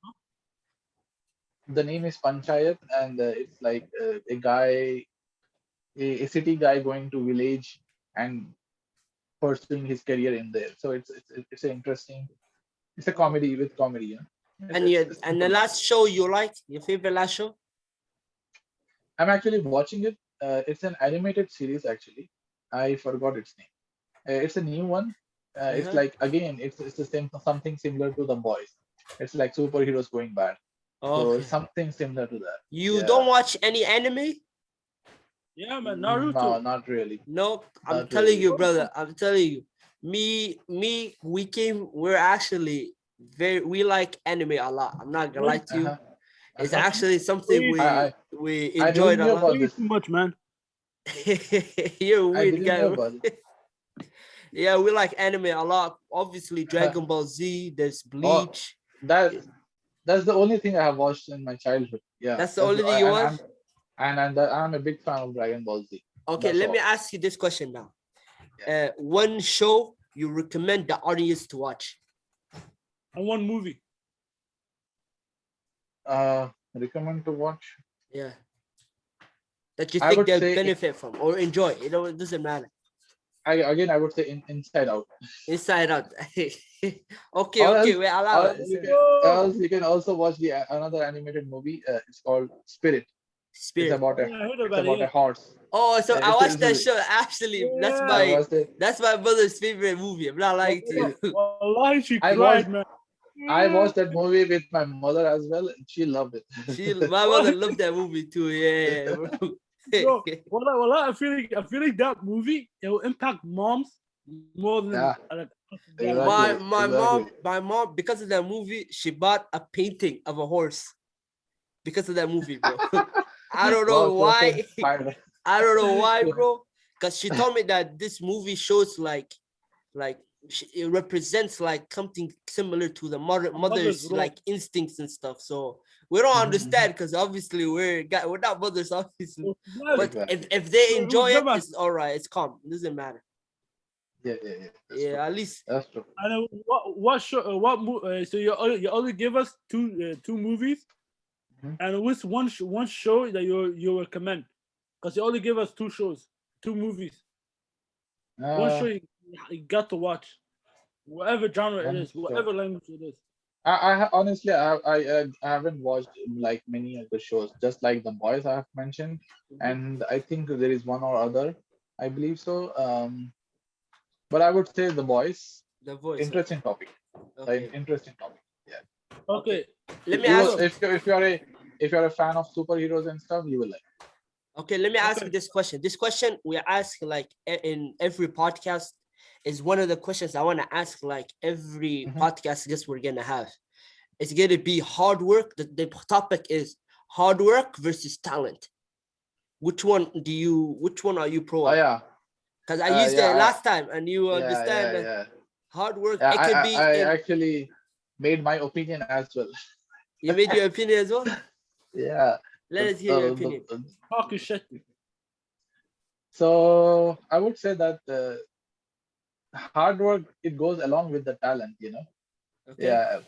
The name is Panchayat, and it's like a guy, a city guy going to village and pursuing his career in there. So it's an interesting. It's a comedy with comedy. You know? And It's and the simple. last show you like, your favorite last show? I'm actually watching it. It's an animated series actually. I forgot its name. It's a new one. It's Uh-huh. like again, it's the same something similar to the boys. It's like superheroes going bad. So it's Okay. something similar to that. You Yeah. don't watch any anime? yeah, man. No, Naruto. not really. No, I'm Not telling really. you, brother. I'm telling you. We came. We're actually we like anime a lot. I'm not gonna lie Really? to you. Uh-huh. It's Uh-huh. actually something Way, I I, we I didn't enjoyed a know lot. about way this. too much, man. You're a I weird didn't guy, know bro. about it. Yeah, we like anime a lot. Obviously, Uh-huh. Dragon Ball Z. There's Oh, Bleach. that that's the only thing I have watched in my childhood. Yeah, That's the only thing you and watch. I'm a big fan of Dragon Ball Z. Okay, That's let me all. ask you this question now. Yeah. One show you recommend the audience to watch? And one movie. Recommend to watch. Yeah, that you I think would they'll say benefit from or enjoy. It doesn't matter. I would say Inside Out. Inside out. Okay, Or okay, else, we allow or it. else It's you all can, right. Oh, else you can also watch the another animated movie. It's called Spirit. It's Spirit. about a yeah, I heard it's about about a it. horse. Oh, so I watched It's that a, show. Actually, Yeah. I watched it. that's my brother's favorite movie. I'm not lying to you. Wallahi, she I watched cried, man. I Yeah. watched that movie with my mother as well. And she loved it. My mother loved that movie too. Yeah, bro. Bro, I feel like that movie it will impact moms more than Yeah, guys. my exactly, my mom, exactly. my mom, because of that movie, she bought a painting of a horse because of that movie, bro. I don't Wow, know so why. inspired. I don't know why, bro. Because she told me that this movie shows like it represents like something similar to the A mother's mother's role. like instincts and stuff. So we don't Mhm, mhm. understand because obviously we're not mothers, obviously. But Exactly. if Exactly. if they It was enjoy it, them as it's all right. It's calm. It doesn't matter. Yeah, yeah, yeah. That's true. Yeah, at least That's true. and what show so you only give us two movies Mhm. and which one show that you recommend because you only give us two shows, two movies, one show Uh, you got to watch, whatever genre it one is, show. whatever language it is. Honestly, I haven't watched like many of the shows. Just like the boys I have mentioned, mhm, and I think there is one or other. I believe so. But I would say the boys. the voice. Okay, Interesting topic. An okay, interesting topic. Yeah. okay. Okay, Let me You will ask so you. if you're a fan of superheroes and stuff, you will like. Okay, let me ask okay, you this question. This question we ask like in every podcast is one of the questions I want to ask like every Mhm. podcast guest we're gonna have. It's gonna be hard work. The topic is hard work versus talent. Which one are you pro Oh on? yeah. Because I used Yeah. it last time and you Yeah. understand Yeah. that Yeah. hard work, Yeah. it can be I in actually made my opinion as well. you made your opinion as well. Yeah. Let The, us hear your the, opinion. talking shit. so I would say that hard work it goes along with the talent. You know. Okay. Yeah.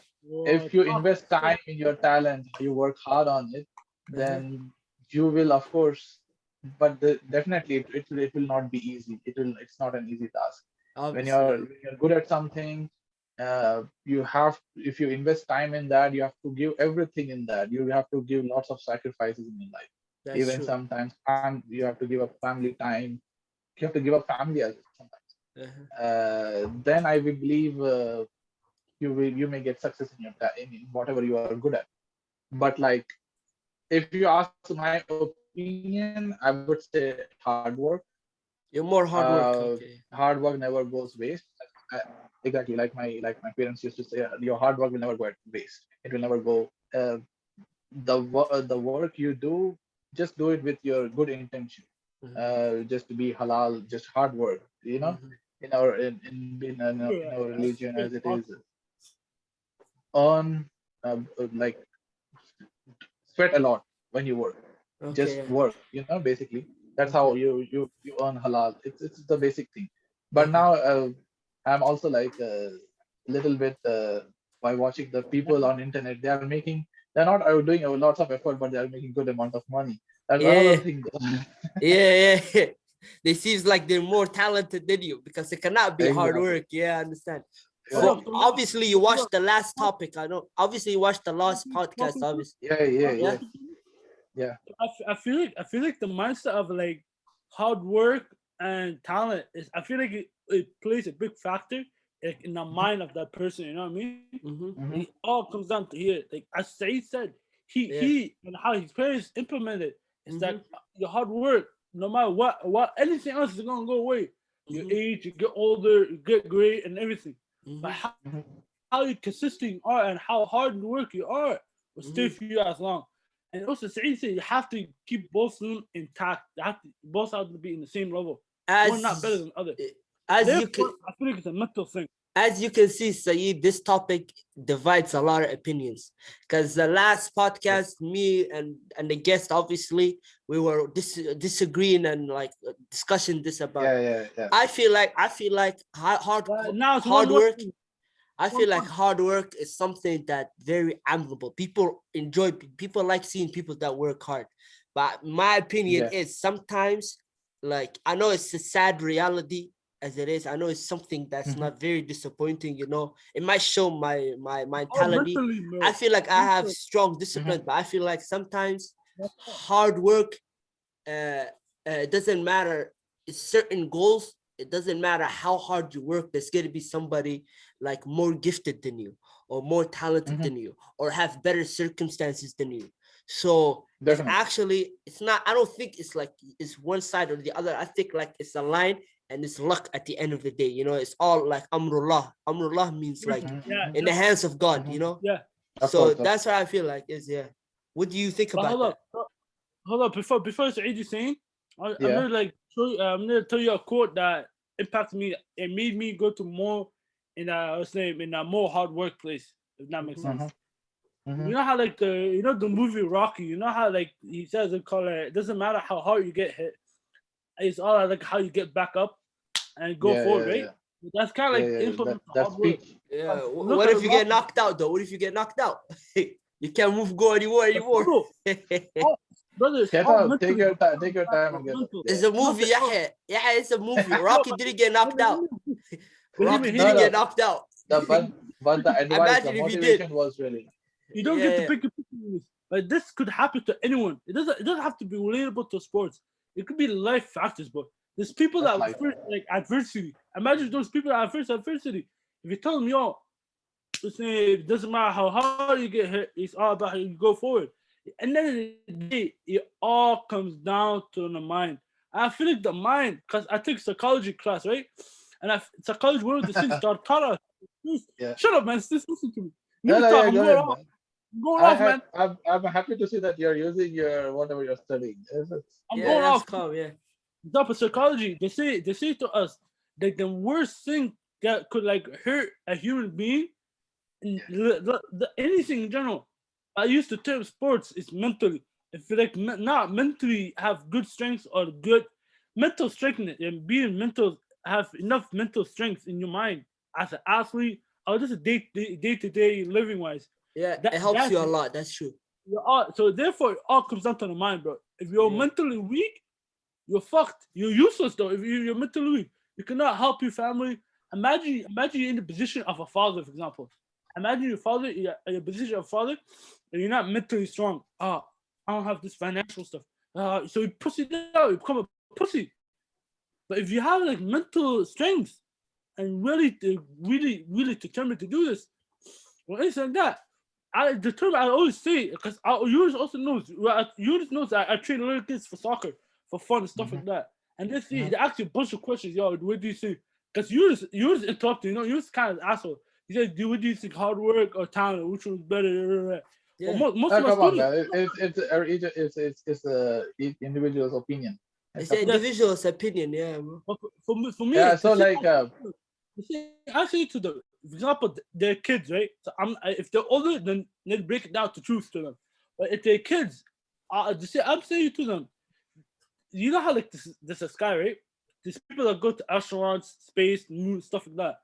If you Talk invest shit. time in your talent, you work hard on it, Uh-huh. then you will, of course, but definitely it will not be easy. It's not an easy task. Obviously. When you're good at something, you have if you invest time in that, you have to give everything in that. You have to give lots of sacrifices in your life. That's Even true. sometimes you have to give up family time. You have to give up family as well sometimes. Uh-huh. Then I will believe you may get success in in whatever you are good at. But like, if you ask my opinion, I would say hard work. You're more hard work. Okay. Hard work never goes waste. Exactly, like my parents used to say, your hard work will never go at waste. It will never go. The work you do, just do it with your good intention. Mhm, Just to be halal, just hard work. mhm. In our Yeah, religion, as it's it is, awesome. earn like sweat a lot when you work. Okay. Just Yeah. work, basically. That's how Okay. you earn halal. It's the basic thing. But Okay. now I'm also like a little bit by watching the people on internet. They're not doing lots of effort, but they're making good amount of money. That's another Yeah. thing, though. Yeah. Yeah. They seems like they're more talented than you because it cannot be hard Exactly. work. Yeah, I understand. Hold Yeah. For up, hold up, obviously you hold watched up. the last Small topic. I know. Obviously you watched the last thing, small podcast. thing, Obviously. Yeah. Yeah. Yeah. Yeah. Yeah. I feel like the mindset of like hard work and talent is I feel like it plays a big factor like in the Hmm. mind of that person. You know what I mean? Mm-hmm. It Hmm. all comes down to here. Like as Said said, Yeah. he and how his parents implemented. It's that Mm-hmm. your hard work, no matter what anything else is gonna go away. Your Mm-hmm. age, you get older, you get great, and everything. But Mm-hmm. how you Hmm. consistent you are and how hard you work you are will stay for you Mm-hmm. as long. And also, Saeed said you have to keep both of them intact. They have to both have to be in the same level. One not better than As the other. as you Therefore, can I feel like it's a mental thing. as you can see, Saeed, this topic divides a lot of opinions. Because the last Yeah. podcast, me and the guest, obviously, we were disagreeing and like discussing this about. Yeah. Yeah. Yeah. I feel like Now it's hard one work. I feel one like one. hard work is something that very admirable. People enjoy. People like seeing people that work hard. But my opinion Yeah. is sometimes, like I know it's a sad reality as it is. I know it's something that's Hmm. not very disappointing. It might show my Oh, mentality. mentally, I bro. feel like I have Mental. strong Hmm. discipline, but I feel like sometimes That's all. hard work uh, it doesn't matter. It's certain goals. It doesn't matter how hard you work. There's going to be somebody like more gifted than you, or more talented Hmm. than you, or have better circumstances than you. So it's Definitely. actually it's not. I don't think it's like it's one side or the other. I think like it's a line and it's luck at the end of the day. It's all like amrullah. Amrullah means like Everything. Yeah, Hmm. in the that's hands of God. Hmm. yeah. Of So course. Of that's course. what I feel like is yeah. What do you think But about that? hold up. Before Saeed is saying, I'm Yeah. gonna I'm gonna tell you a quote that impacted me. It made me go to more in a what's the name in a more hard workplace. If that makes Mhm. sense. Hmm. Hmm. You know how like the movie Rocky. You know how like he says it call it. It doesn't matter how hard you get hit. It's all like how you get back up and go Yeah. forward, Yeah. right? Yeah. That's kind of Yeah. like Yeah. implement That hard work. speech. Yeah. 'Cause look What at if you get Rocky. knocked out though? What if you get knocked out? You can't move, go anywhere But anymore. bro, all, brother, it's Get all up. Take mentally. your Bro. time. Take your time and get up. Mental. It's Yeah. a Look movie, at yeah. Yeah, it's a movie. no, Rocky didn't get knocked out. but Rocky hear No. didn't me. get No. knocked out. But the advice, the Imagine if he did. motivation was really. You don't get to Yeah. pick a picture of this. But this could happen to anyone. It doesn't have to be relatable to sports. It could be life factors, but there's people That's that life. first like adversity. Imagine those people that first adversity. If you tell them, yo, listen, it doesn't matter how hard you get hit, it's all about how you go forward. And then at the end of the day, it all comes down to the mind. I feel like the mind, because I take psychology class, right? And psychology, one of the things that taught us. Yeah. Shut up, man. Just listen to me. Let No. me No. talk. Yeah. Go ahead, man. I'm going off, man. I'm happy to see that you're using your whatever you're studying. I'm Yeah, going that's off. calm, yeah. Example psychology. They say to us that the worst thing that could like hurt a human being, in Yeah. anything in general. I use the term sports is mentally. If you like not mentally have good strength or good mental strength and being mental have enough mental strength in your mind as an athlete or just a day to day living wise. Yeah, it helps That's you a lot. That's true. so therefore it all comes down to the mind, bro. If you're Yeah. mentally weak, you're fucked. You're useless though. If you're mentally weak, you cannot help your family. Imagine you're in the position of a father, for example. Imagine your father, you're in a position of father, and you're not mentally strong. I don't have this financial stuff. So you pussy out, you become a pussy. But if you have like mental strength and really determined to do this, or anything like that, I always say because Yunus also knows. Yunus knows that I train little kids for soccer, for fun and stuff Mhm, like that. And they mhm. ask you a bunch of questions. Yo, what do you think? Because Yunus interrupted. Yunus kind of an asshole. He said, "What do you think? Hard work or talent? Which one's better?" But Yeah. most of my Come on, students, man. It's each individual's opinion. It's It's an up to yes. individual's opinion. Yeah, bro. But for yeah. me to So say, like, I say to them, for example, they're kids, right? So if they're older, then they break it down to truth to them. But if they're kids, I'm saying to them, you know how like this is sky, right? These people that go to astronauts, space, moon, stuff like that.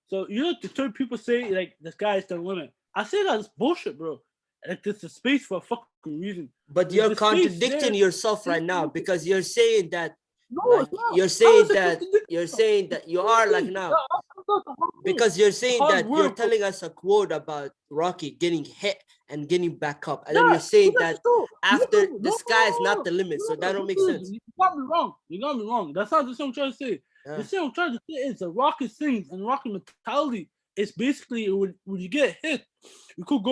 So the term people say like the sky is the limit. I say that's bullshit, bro. Like there's a space for a fucking reason. But The you're space there contradicting yourself is right now because you're saying that, no, like, it's not. How is it contradicting? you're saying that you What are do you like mean? now That's not the hard work. because you're The saying hard that you're work. telling us a quote about Rocky getting hit and getting back up, and then Yeah, you're saying that's that true. after the No, sky is not the limit, so that no, don't make dude, sense. you got me wrong. You got me wrong. That's not the thing I'm trying to say. The Yeah. thing I'm trying to say is the rocket things and rocket mentality is basically when you get hit, you could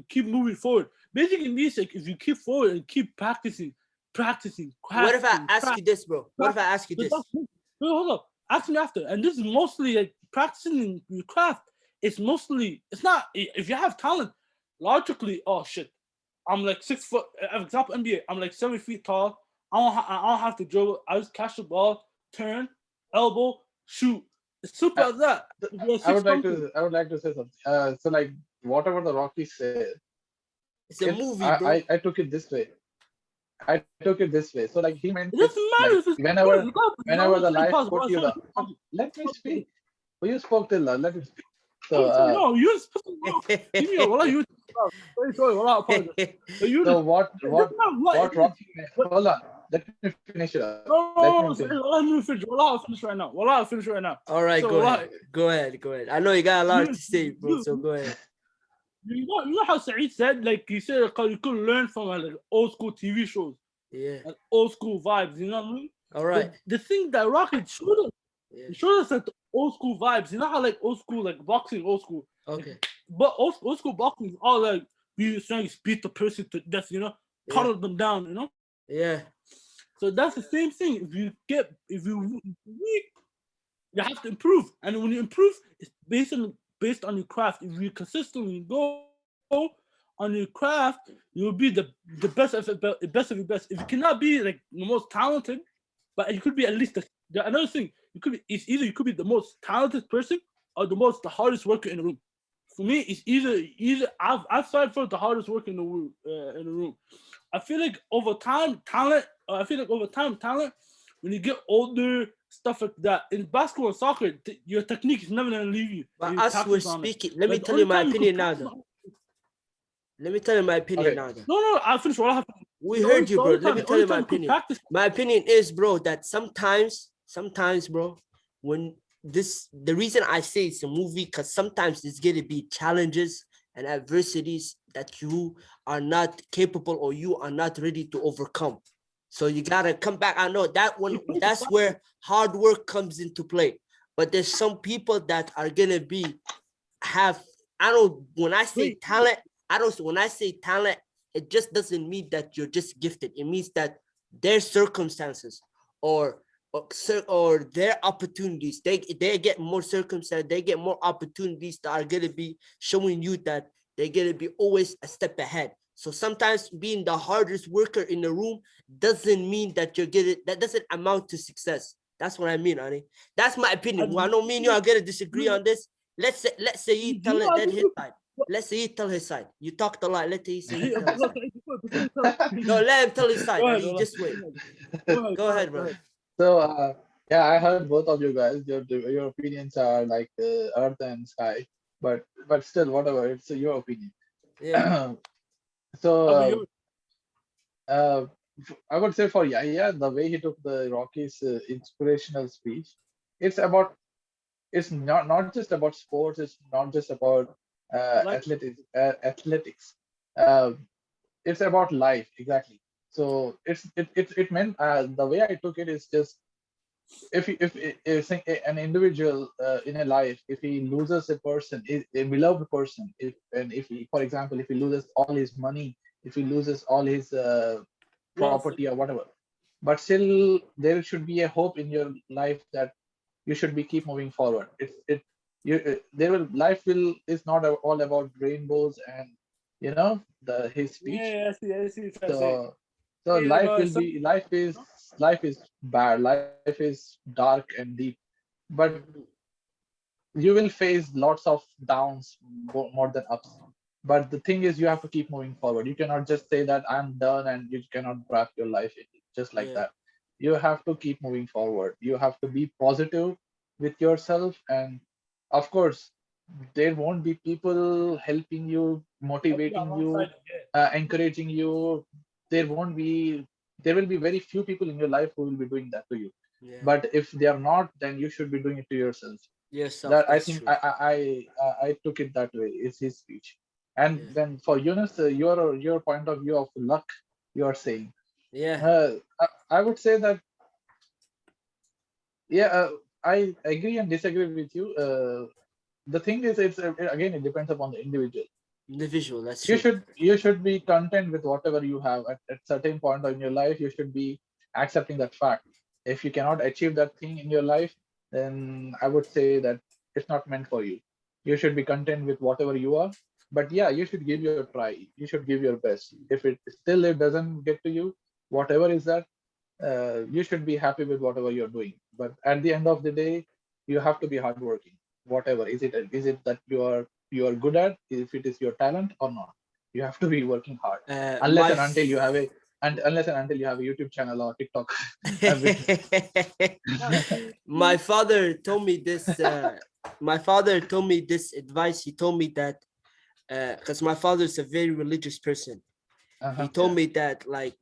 keep moving forward. Basically, it means like if you keep forward and keep practicing, What if I crafting, ask you this, bro? What if I ask you so this? wait, hold up. Ask me after. And this is mostly like practicing in your craft. It's not if you have talent, logically, oh shit. I'm like 6 foot. Example NBA. I'm like 7 feet tall. I don't have to dribble. I just catch the ball, turn, elbow, shoot. It's simple uh, as that. If you're I would six like something. to I would like to say something. So like whatever the Rocky said, It's a it movie, bro. I took it this way. I took it this way. So like he meant It it doesn't like matter if it's whenever you whenever the let me life pause. put you Sorry, down. Let me speak. Well, you spoke till now. Let me speak. So sorry, no, you just pissing me off. Give me a what you sorry, what I apologize. But you so just what it doesn't matter what it what is. Rocky meant? But Hold on. Let me finish it up. Let me no, finish. let me finish. Well, I'll finish right now. Well, I'll finish right now. All right, So, go ahead. Go ahead. Go ahead. I know you got a lot you, to say, bro. you, So go ahead. you know how Saeed said, like, he said, you could learn from like old school TV shows, Yeah. like old school vibes, you know what I mean? All right. The thing that Rocket showed us, Yeah. he showed us like the old school vibes. You know how like old school, like boxing, old school. Okay. Like, but old school boxing is all like, you trying to beat the person to death, Yeah. puddle them down. Yeah. So that's the same thing. If you weak, you have to improve, and when you improve, it's based on your craft. If you consistently go on your craft, you'll be the best of your best. If you cannot be like the most talented, but you could be at least another thing. It's either you could be the most talented person or the hardest worker in the room. For me, it's either I've started for the hardest worker in the room. I feel like over time, talent. When you get older, stuff like that. In basketball and soccer, your technique is never gonna leave you. But You us we're practice on it. speaking. Let me But the tell you only my time you could opinion now, practice though. on Let me tell you my opinion Okay. now, though. no, I'll finish what I have. We heard you, bro. Let me The tell only you my time you could opinion. practice. My opinion is, bro, that sometimes, bro, when the reason I say it's a movie, because sometimes there's gonna be challenges and adversities that you are not capable or you are not ready to overcome. So you gotta come back. I know that one, that's where hard work comes into play. But there's some people that are gonna have, I don't, when I say Wait. talent, when I say talent, it just doesn't mean that you're just gifted. It means that their circumstances or or their opportunities, they get more circumstances, they get more opportunities that are gonna be showing you that they're gonna be always a step ahead. So sometimes being the hardest worker in the room doesn't mean that that doesn't amount to success. That's what I mean, honey. That's my opinion. Well, I know me and you are gonna disagree on this. Let's say he tell it that his side. Let's say he tell his side. You talked a lot. Let's say he tell his side. No, let him tell his side. And he just wait. Go ahead, bro. So yeah, I heard both of you guys. Your opinions are like earth and sky, but still, whatever. It's your opinion. Yeah. So I would say for Yahya, the way he took the Rockies' inspirational speech, it's about it's not just about sports. It's not just about Like, athletics. It's about life exactly. So it meant the way I took it is just if an individual in a life, if he loses a person, a beloved person, if he, for example, if he loses all his money, if he loses all his Yes. property or whatever, but still there should be a hope in your life that you should be keep moving forward. There will life will is not all about rainbows and the his speech. Yeah, I see what you're trying to say. So so Yeah, life but will some, be life is bad. Life is dark and deep, but Mhm. you will face lots of downs more than ups. But the thing is, you have to keep moving forward. You cannot just say that I'm done and you cannot wrap your life in it just like Yeah. that. You have to keep moving forward. You have to be positive with yourself, and of course, there won't be people helping you, I'll be motivating alongside you, you. encouraging you. There won't be. There will be very few people in your life who will be doing that to you. Yeah. But if they are not, then you should be doing it to yourself. Yourself. That I That's think true. I took it that way. Is his speech, and Yeah. then for Yunus, your point of view of luck, you are saying. Yeah. I would say that yeah, I agree and disagree with you. The thing is, it's again it depends upon the individual. Individual. That's you true. should you should be content with whatever you have at certain point in your life. You should be accepting that fact. If you cannot achieve that thing in your life, then I would say that it's not meant for you. You should be content with whatever you are, but yeah, you should give your try. You should give your best. If it doesn't get to you, whatever is that, you should be happy with whatever you're doing. But at the end of the day, you have to be hardworking. Whatever is it that you are good at? If it is your talent or not, you have to be working hard. Unless My and until you have a and unless and until you have a YouTube channel or TikTok, everything. my father told me this. My father told me this advice. He told me that because my father is a very religious person. He told Yeah. me that like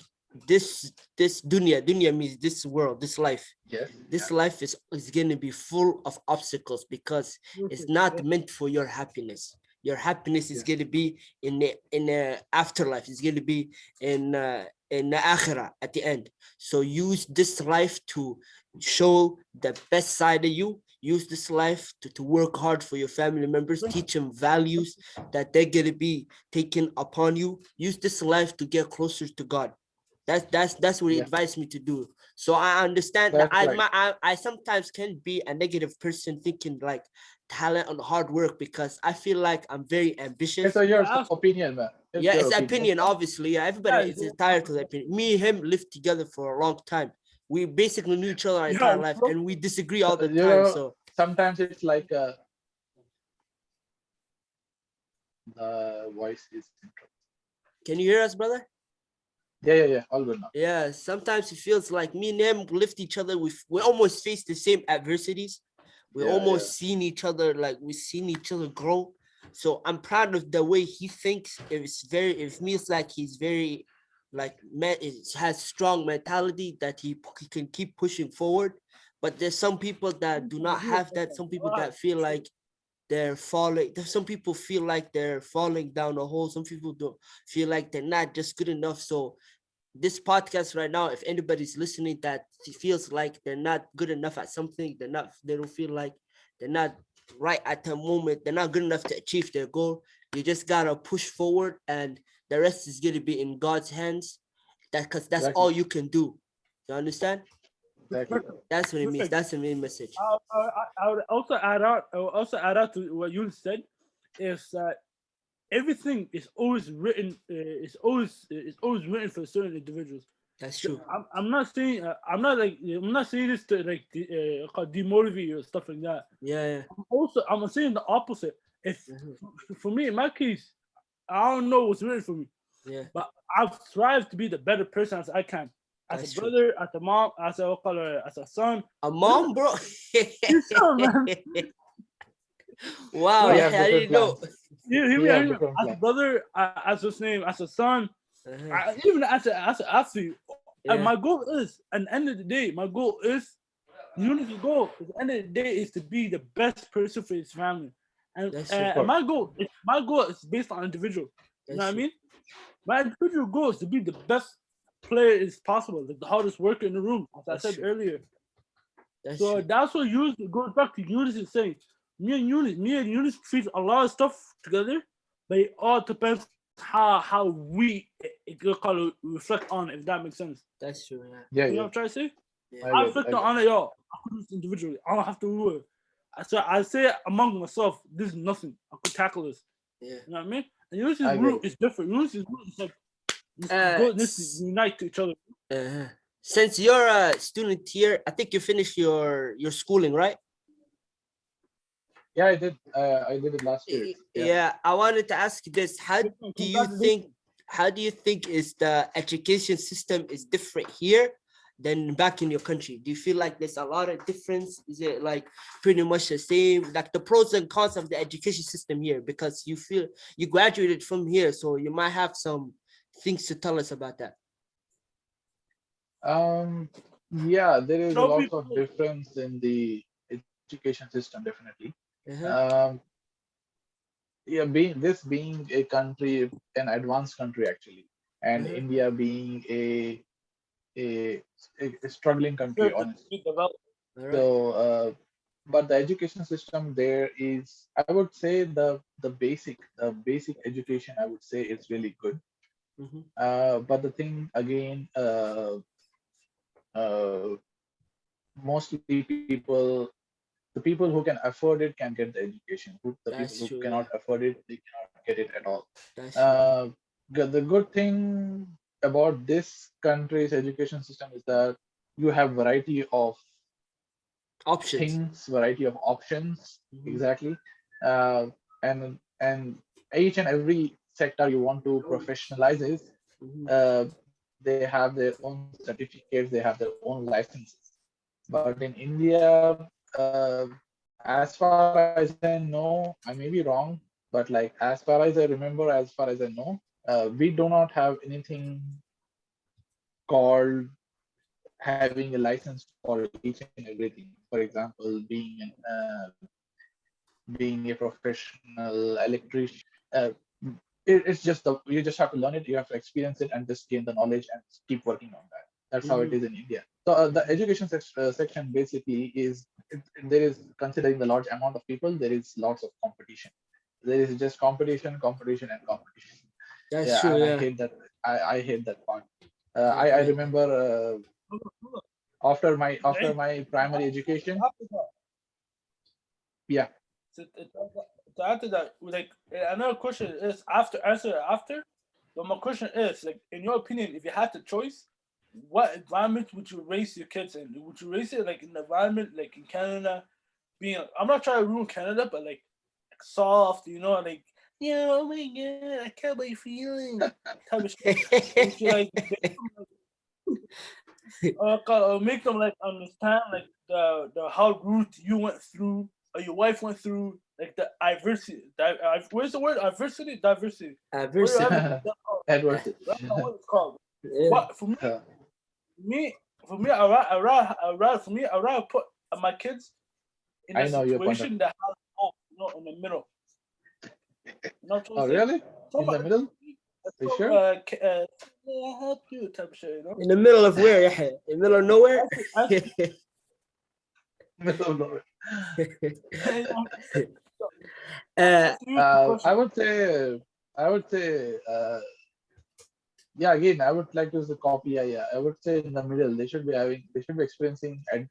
this dunya means this world, this life. Yes. This life is going to be full of obstacles because it's Perfect. not Yeah. meant for your happiness. Your happiness is Yes. going to be in the afterlife. It's going to be in the akhirah at the end. So use this life to show the best side of you. Use this life to work hard for your family members, teach them values that they're going to be taken upon you. Use this life to get closer to God. That's what he Yeah. advised me to do. So I understand that That's right. I sometimes can be a negative person thinking like talent and hard work because I feel like I'm very It's ambitious. a your Yeah, opinion, man. It's Yeah, your it's opinion. It's opinion, fine. obviously. Yeah, everybody yeah, is entitled to their opinion. Me and him lived together for a long time. We basically knew each other our yeah, entire life and we disagree all the You time. know, So sometimes it's like the voice is. can you hear us, brother? Yeah. All good now. Yeah, sometimes it feels like me and him lift each other. We almost face the same adversities. We Yeah. almost seen each other, like we seen each other grow. So I'm proud of the way he thinks. It feels like he's very like man it has strong mentality that he can keep pushing forward. But there's some people that do not have that. Some people that feel like they're falling. Some people feel like they're falling down a hole. Some people don't feel like they're not just good enough. So this podcast right now, if anybody's listening that feels like they're not good enough at something, they don't feel like they're not right at the moment, they're not good enough to achieve their goal, you just gotta push forward and the rest is gonna be in God's hands. Because that's all Exactly. you can do. You understand? Exactly. perfect. That's what it means. Perfect. That's the main message. I would also add out. I would also add out to what you said, is that everything is always written. It's always written for certain individuals. That's So true. I'm not saying I'm not saying this to like demotivate you or stuff like that. Yeah, I'm saying the opposite. If yeah. for me in my case, I don't know what's written for me, Yeah, but I've strived to be the better person as I can, as a that's true. brother, as a mom, as a son. A Whatever. mom, bro. You sure, man? Wow, We Well, yeah, have I different didn't know. plans. hear We me, have hear me. different As a plans. brother, as his name, as a son, Uh-huh. even as an athlete. Yeah, My goal is, at the end of the day, my goal is, Yunus' goal at the end of the day is to be the best person for his family. And, that's true. Of and course. my goal is based on individual. You know That's what I true. mean? My individual goal is to be the best player is possible, like the hardest worker in the room, as I That's said true. earlier. That's So true. that's what Yunus goes back to. Yunus is saying, me and Yunus treat a lot of stuff together, but it all depends how we call it, reflect on it, if that makes sense. That's true. Yeah. Yeah, You know yeah. what I'm trying to say? Yeah. I I get, reflect I get. on it, y'all. I could do this individually. I don't have to do it. So I say among myself, this is nothing. I could tackle this. Yeah. You know what I mean? And Yunus's I get root it. is different. Yunus's root is like Uh, let's unite to each other. uh, since you're a student here, I think you finished your schooling, right? Yeah, I did. I did it last year. Yeah. Yeah, I wanted to ask you this. Congratulations. How do you think is the education system is different here than back in your country? Do you feel like there's a lot of difference? Is it like pretty much the same? Like the pros and cons of the education system here, because you feel you graduated from here, so you might have some things to tell us about that. Um, yeah, there is a Show lot of people. difference in the education system, definitely. Uh-huh. Um, yeah, being a country, an advanced country actually, and Uh-huh. India being a, a struggling country, Very honestly. developed. All right. So, but the education system there is, I would say the basic education, I would say is really good. Mm-hmm. But the thing again, uh, mostly the people who can afford it can get the education. The people who That's true. cannot Yeah, afford it, they cannot get it at all. that's true. Yeah. Uh, the good thing about this country's education system is that you have variety of Options. things, variety of options, Mm-hmm. exactly, uh, and each and every sector you want to professionalize is, Mm-hmm. they have their own certificates, they have their own licenses. But in India, as far as I know, I may be wrong, but like as far as I remember, as far as I know, we do not have anything called having a license for each and everything. For example, being a professional electrician. Uh, it's just you just have to learn it. You have to experience it and just gain the knowledge and keep working on that. That's how it Mm-hmm. is in India. So the education section basically is, there is, considering the large amount of people, there is lots of competition. There is just competition, competition, and competition. That's Yeah, true. and I Yeah. hate that. I hate that part. I Okay. remember after Right? my primary education. After that, Yeah, to add to that, like another question is after answer it after. But my question is, like, in your opinion, if you had the choice, what environment would you raise your kids in? Would you raise it like in the environment like in Canada, being I'm not trying to ruin Canada, but like soft, like yeah, oh my god, I can't wait feeling type of shit. Or would you like make them like understand like the how route you went through or your wife went through, like the diversity. Where's the word diversity? Diversity. Whatever Adversity. adversity. that's not what it's called. Yeah. What me for me I rather put my kids in a I know your point of situation that has hope, in the middle. You know what I'm trying Oh, to say? really? In the Somebody middle? Are you sure? may I help you type of shit. In the middle of where? Yeah. In the middle of nowhere. Actually, Middle of nowhere. you know, uh, answer you the I question. would say, I would say, yeah. Again, I would like to use the copy. Yeah, yeah. I would say in the middle. They should be experiencing and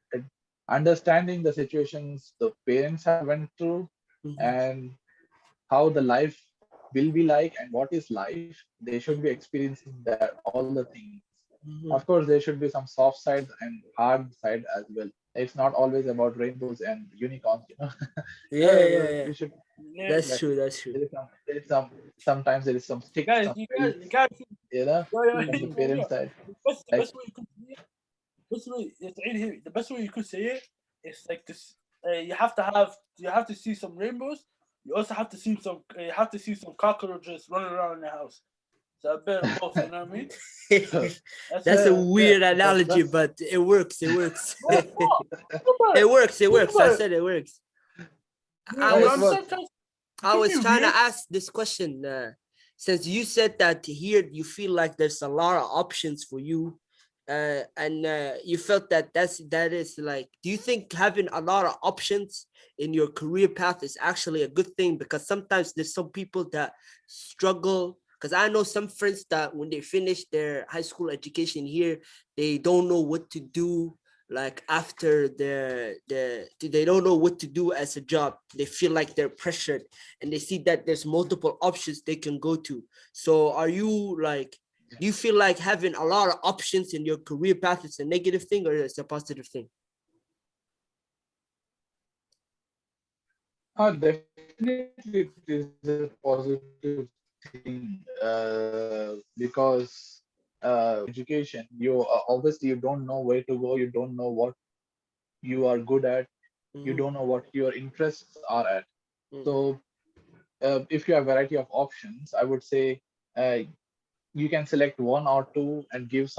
understanding the situations the parents have went through, mhm, and how the life will be like and what is life. They should be experiencing that all the things. Of mhm. course, there should be some soft side and hard side as well. It's not always about rainbows and unicorns. Yeah, yeah, We yeah. should, Yeah, That's like, true. That's true. there is some sometimes there is some sticks, guys, some you pills, guys, from the parent side. the Like, best way you could say it, best way it's right here. The best way you could say it is like this. You have to see some rainbows. You also have to see some cockroaches running around in the house. So a bit of both. You know what I mean? That's That's it. a yeah, weird analogy, that's but it works. It works. No, no, think about It it. works. It Think works. I about it. said it works. You I know, it I'm was works. sometimes it I can was be trying to weird. ask this question. since you said that here you feel like there's a lot of options for you, and you felt that that is like, do you think having a lot of options in your career path is actually a good thing? Because sometimes there's some people that struggle. Because I know some friends that when they finish their high school education here, they don't know what to do. Like after they don't know what to do as a job. They feel like they're pressured, and they see that there's multiple options they can go to. So are you like, do you feel like having a lot of options in your career path is a negative thing or is a positive thing? Definitely, it is a positive thing because education, you obviously you don't know where to go, you don't know what you are good at, you Mm-hmm, don't know what your interests are at. mm-hmm, So, if you have variety of options, I would say uh, you can select one or two and give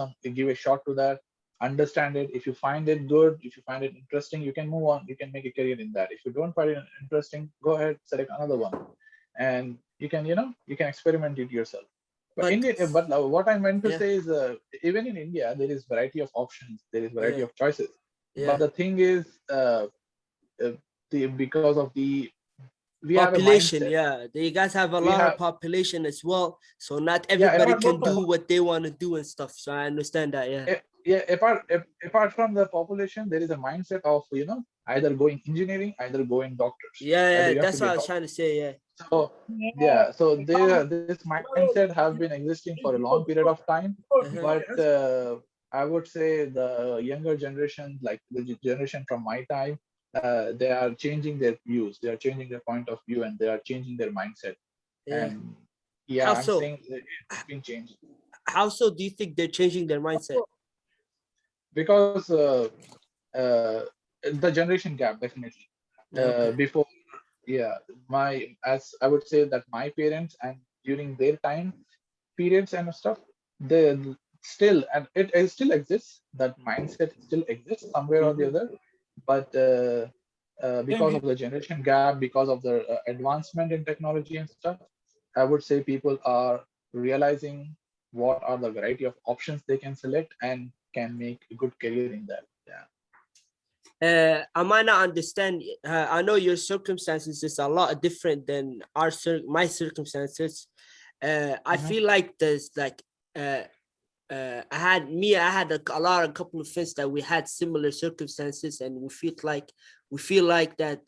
a shot to that, understand it. If you find it good, if you find it interesting, you can move on, you can make a career in that. If you don't find it interesting, go ahead, select another one, and you can experiment it yourself. But but what I meant to yeah, say is, even in India there is variety of options, there is variety yeah, of choices. But yeah. the thing is, uh, because of the we have a Population, mindset. yeah. You guys have a We lot of have population as well, so not Yeah, everybody apart can from the do what they want to do and stuff. So I understand that, yeah. yeah, apart from the population, there is a mindset of either going engineering, either going doctors. Yeah, Either yeah, you have to that's be what a I was doctor. trying to say, yeah. So Yeah. yeah, so this mindset have been existing for a long period of time. Uh-huh. But I would say the younger generation, like the generation from my time, they are changing their views, they are changing their point of view, and they are changing their mindset. Yeah. And yeah, How I'm so? saying that it's been changed How so do you think they're changing their mindset? because the generation gap, definitely. Okay. Before, yeah, my as I would say that my parents and during their time periods and stuff, they still, and it still exists, that mindset still exists somewhere or the Mm-hmm. other. But because of the generation gap, because of the advancement in technology and stuff, I would say people are realizing what are the variety of options they can select and can make a good career in that. Yeah. I might not understand. I know your circumstances is a lot different than my circumstances. I Mhm. feel like there's like uh, I had a couple of friends that we had similar circumstances, and we feel like that,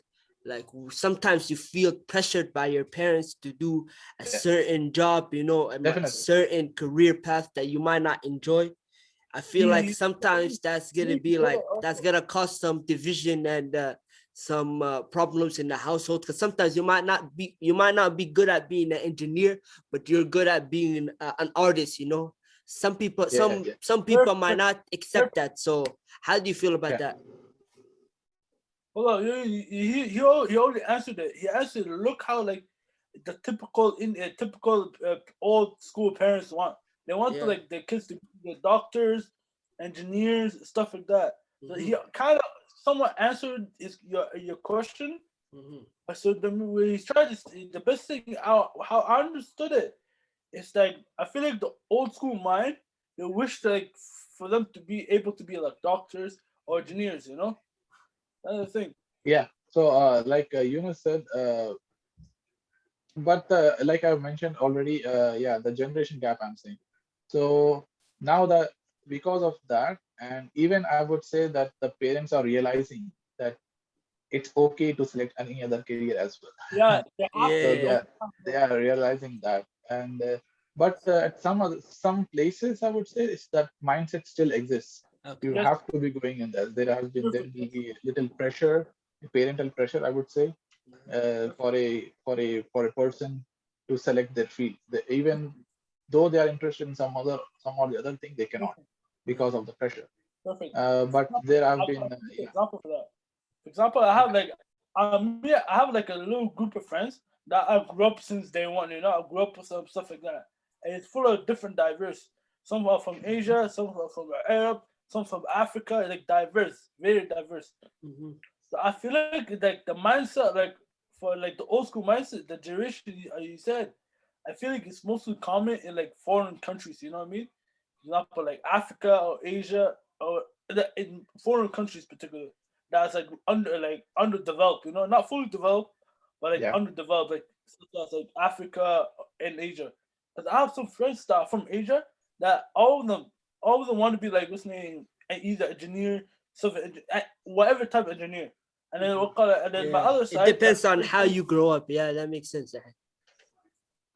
like sometimes you feel pressured by your parents to do a Yeah, certain job, you know, a definitely. certain career path that you might not enjoy. I feel like Yeah. sometimes that's gonna be like that's gonna cause some division and some problems in the household. Because sometimes you might not be good at being an engineer, but you're good at being an artist. You know, Yeah, yeah, some people might Perfect. not accept that. So how do you feel about yeah. that? Hold on, he already answered it. He answered. Look how like the typical typical old school parents want. They want to Yeah. like their kids to be the doctors, engineers, stuff like that. So Mm-hmm, he kind of somewhat answered your question. mm-hmm. So when he's trying to the best thing out how I understood it, it's like I feel like the old school mind they wish like for them to be able to be like doctors or engineers. You know, that's the thing. Yeah. So, like Yunus said, but like I mentioned already, yeah, the generation gap I'm saying. So now that because of that, and even I would say that the parents are realizing that it's okay to select any other career as Yeah, well. they have So to. Yeah. they are realizing that, and but at some places I would say is that mindset still exists. You Okay. Yes, have to be going in there. There perfect. will be little pressure, parental pressure, I would say, for a person to select their field. Even though they are interested in some or the other thing, they cannot Perfect. because of the pressure. Perfect. But there have I'll been give you an yeah. example for that. For example, I have Okay. like me, I have like a little group of friends that I grew up since day one. You know, I grew up with some stuff like that, and it's full of different diverse. Some are from Asia, some are from Arab, some from Africa. Like diverse, very diverse. Mm-hmm. So I feel like the mindset, like for like the old school mindset, the generation you said, I feel like it's mostly common in like foreign countries. You know what I mean? For example, like Africa or Asia or in foreign countries, particularly that's like underdeveloped. You know, not fully developed, but like Yeah. underdeveloped, like such as like Africa and Asia. Because I have some friends that are from Asia that all of them want to be like what's the name, either engineer, civil engineer, whatever type of engineer. And then what call it? And then my Yeah, other it side, depends on how you grow up. Yeah, that makes sense.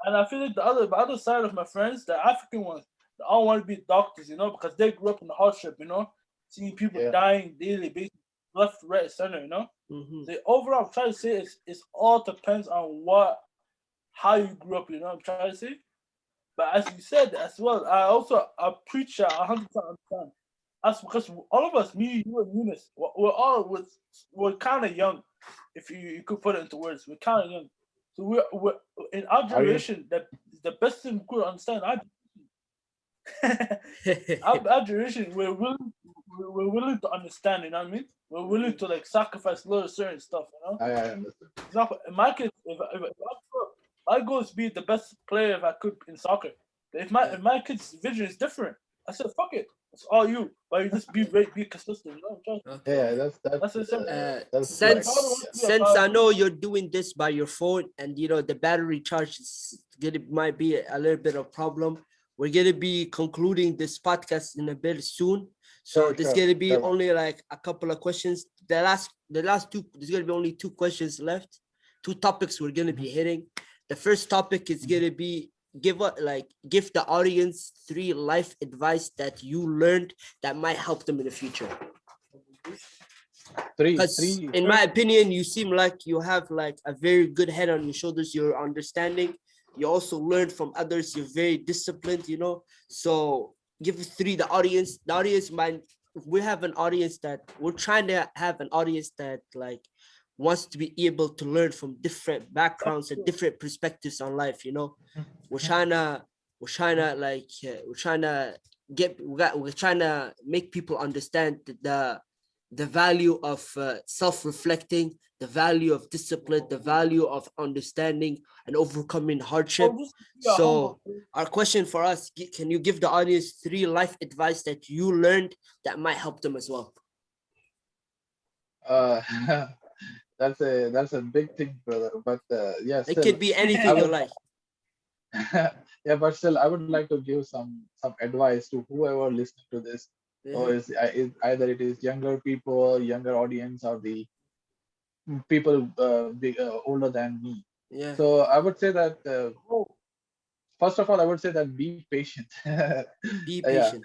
and I feel like my other side of my friends, the African ones, they all want to be doctors, you know, because they grew up in the hardship, you know, seeing people Yeah. dying daily, basis, left, right, center, you know. Mm-hmm. The overall, I'm trying to say it's all depends on how you grew up, you know. I'm trying to say, but as you said as well, I preach 100% understand. That's because all of us, me, you, and Eunice, we're kind of young, if you could put it into words. We're kind of young, so we're in our Are you? generation. That the best thing we could understand. Our generation, we're willing to understand. You know what I mean? We're willing to like sacrifice a little certain stuff. You know, I understand. for example, in my case, if I grow up, my goal is to be the best player if I could in soccer. But if my kid's vision is different, I said fuck it. It's all you, but you just be consistent. You know, what I'm trying to- Yeah, Okay. that's the simple. that's My right. father Since wants to be a since I pilot. know you're doing this by your phone and the battery charge is gonna might be a little bit of problem, we're gonna be concluding this podcast in a bit soon. So Sure, there's sure, gonna be sure. only like a couple of questions. The last two, there's gonna be only two questions left, two topics we're gonna be hitting. The first topic is gonna be give the audience 3 life advice that you learned that might help them in the future. Because Three. in my opinion, you seem like you have like a very good head on your shoulders. You're understanding. You also learn from others. You're very disciplined. So give 3 the audience. The audience might we have an audience that we're trying to have an audience that like wants to be able to learn from different backgrounds and different perspectives on life. We're trying to we're trying to we're trying to make people understand the value of self-reflecting, the value of discipline, the value of understanding and overcoming hardship. Or just be a humble. So our question for us, can you give the audience 3 life advice that you learned that might help them as well? Uh, that's a big thing, brother. But yeah, It still, could be I anything you would. like. Yeah, but still, I would like to give some advice to whoever listening to this, or Mhm. either it is younger people, younger audience, or the people older than me. Yeah, So I would say that Oh, first of all, I would say that be patient. be Yeah, patient.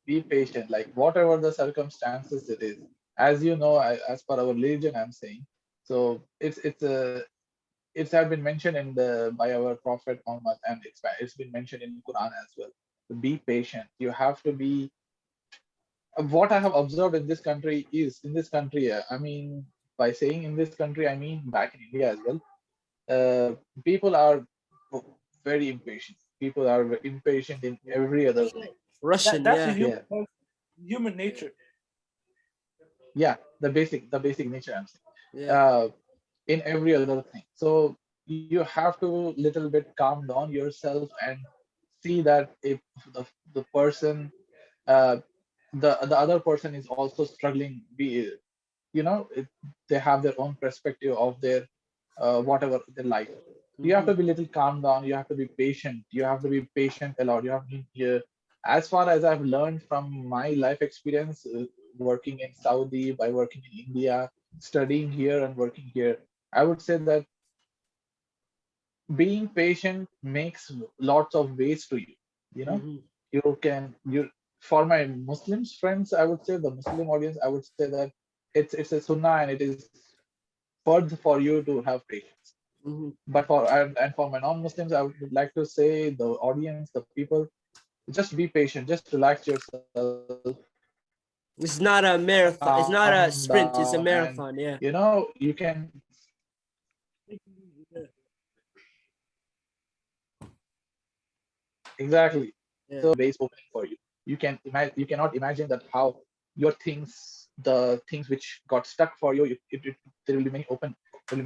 be patient. Like whatever the circumstances it is, as you know, as per our religion, I'm saying. So it's have been mentioned in the by our prophet Muhammad, and it's been mentioned in Quran as well. Be patient. You have to be. What I have observed in this country is in this country. I mean, by saying in this country, I mean back in India as well. People are very impatient. People are impatient in every other thing. Russian, that's a yeah. Yeah, human nature. yeah. The basic nature. I'm saying. Yeah. In every other thing. So you have to little bit calm down yourself and see that if the the person uh, the other person is also struggling, be they have their own perspective of their whatever their life. You have Mhm. to be little calm down. You have to be patient. You have to be patient a lot. You have to be, as far as I've learned from my life experience, working in Saudi, by working in India, studying here and working here, I would say that being patient makes lots of ways to you. You know, Mhm. you for my Muslims friends, I would say the Muslim audience, I would say that it's a sunnah and it is further for you to have patience. Mhm. But and for my non-Muslims, I would like to say the audience, the people, just be patient, just relax yourself, calm It's down, not a and marathon. It's not a sprint. It's a you can marathon. Yeah. exactly. So Yeah. ways open for you. You cannot imagine that how your the things which got stuck for you, there will be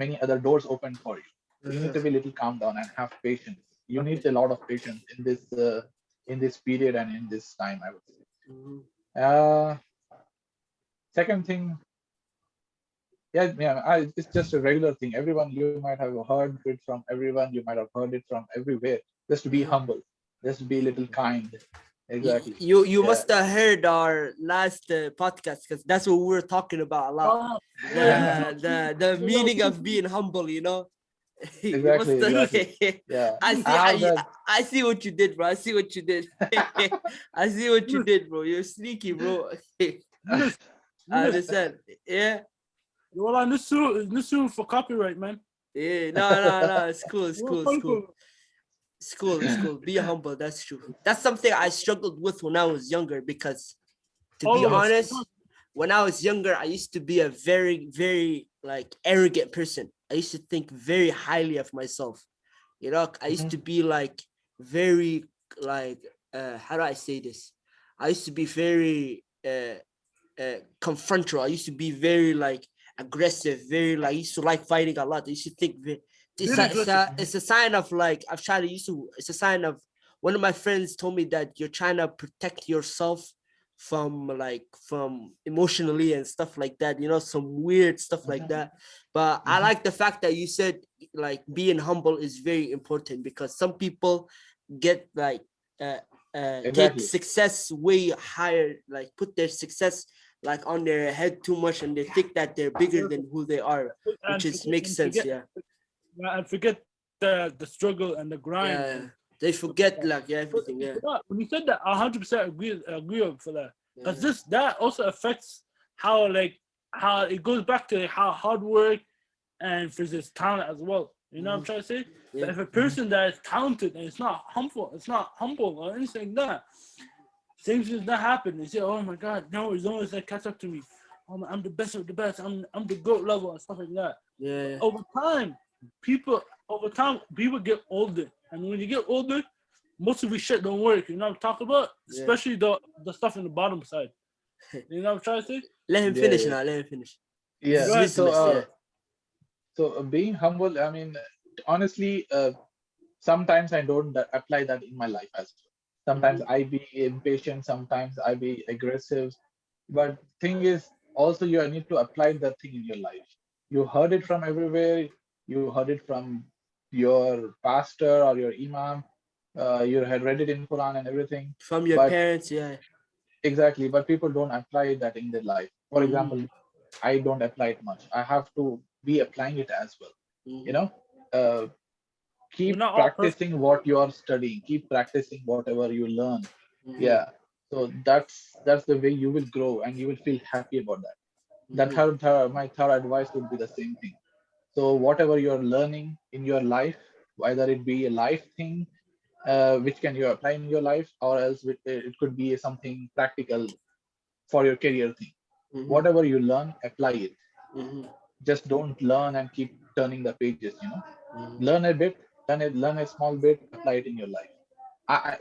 many other doors open for you. So you need Uh-huh. to be a little calm down and have patience. You Okay. need a lot of patience in this period and in this time, I would say. Mhm. Uh, Second thing, yeah, yeah, it's just a regular thing. Everyone, you might have heard it from everyone. You might have heard it from everywhere. Just be Mhm. humble. Just be a little kind. Exactly. You Yeah. must have heard our last podcast because that's what we were talking about a lot. Oh, yeah, you Yeah. too. The meaning of being humble, you know. You must Exactly. have, Yunus, Exactly. Yeah. I Yunus, see I have that. I see what you did, bro. I see what you did. I see what you Yunus, did, bro. You're sneaky, bro. Yunus, I Yunus. understand. Yeah. Well, Nusu for copyright, man. Yeah. No. It's cool. It's Well, cool. It's funny cool. It's cool. It's cool. Be humble. That's true. That's something I struggled with when I was younger because, to all be of us. honest, when I was younger, I used to be a very, very like arrogant person. I used to think very highly of myself. You know, I used to Mhm. be like very like how do I say this? I used to be very confrontational. I used to be very like aggressive, very like I used to like fighting a lot. I used to think Very aggressive. it's a sign of like I've tried to used to it's a sign of one of my friends told me that you're trying to protect yourself from emotionally and stuff like that, you know, some weird stuff like Mhm. that. But I Mhm. like the fact that you said like being humble is very important because some people get like uh, take Exactly. success way higher, like put their success like on their head too much and they think that they're bigger than who they are, which and is forget, makes and sense. forget, Yeah. yeah, and forget the struggle and the grind Yeah. and They stuff like forget that. like But everything. Yeah. when you said that, 100% agree for that, because Yeah. this that also affects how how it goes back to how hard work and for this talent as well. You know what I'm Mhm. trying to say? That Yeah. if a Mhm. person that is talented and it's not humble or anything like that, things does not happen. They say, "Oh my God, no, it's always like catch up to me. I'm the best of the best. I'm the goat level and stuff like that." But Yeah. over time, people get older, and when you get older, most of the shit don't work. You know what I'm talking about? Yeah. Especially the stuff in the bottom side. You know what I'm trying to say? Let him Yeah. finish Yeah. now. Let him finish. This Yeah. is Go ahead. his list. Yeah. Being humble, I mean, honestly, sometimes I don't apply that in my life as well. Sometimes Mhm. I be impatient, sometimes I be aggressive. But thing is, also you need to apply that thing in your life. You heard it from everywhere. You heard it from your pastor or your imam. You had read it in Quran and everything. From your But parents. Yeah. exactly, but people don't apply that in their life. For Mhm. example, I don't apply it much. I have to be applying it as well. You Mhm. know, uh, We're keep not all perfect. practicing what you are studying. Keep practicing whatever you learn. Mhm. Yeah. So that's the way you will grow and you will feel happy about that. Mhm. My third advice would be the same thing. So whatever you're learning in your life, whether it be a life thing, which can you apply in your life, or else it could be something practical for your career thing. Mhm. Whatever you learn, apply it. Mhm. Just don't learn and keep turning the pages. You know, Mhm. learn a bit, learn a small bit, apply it in your life.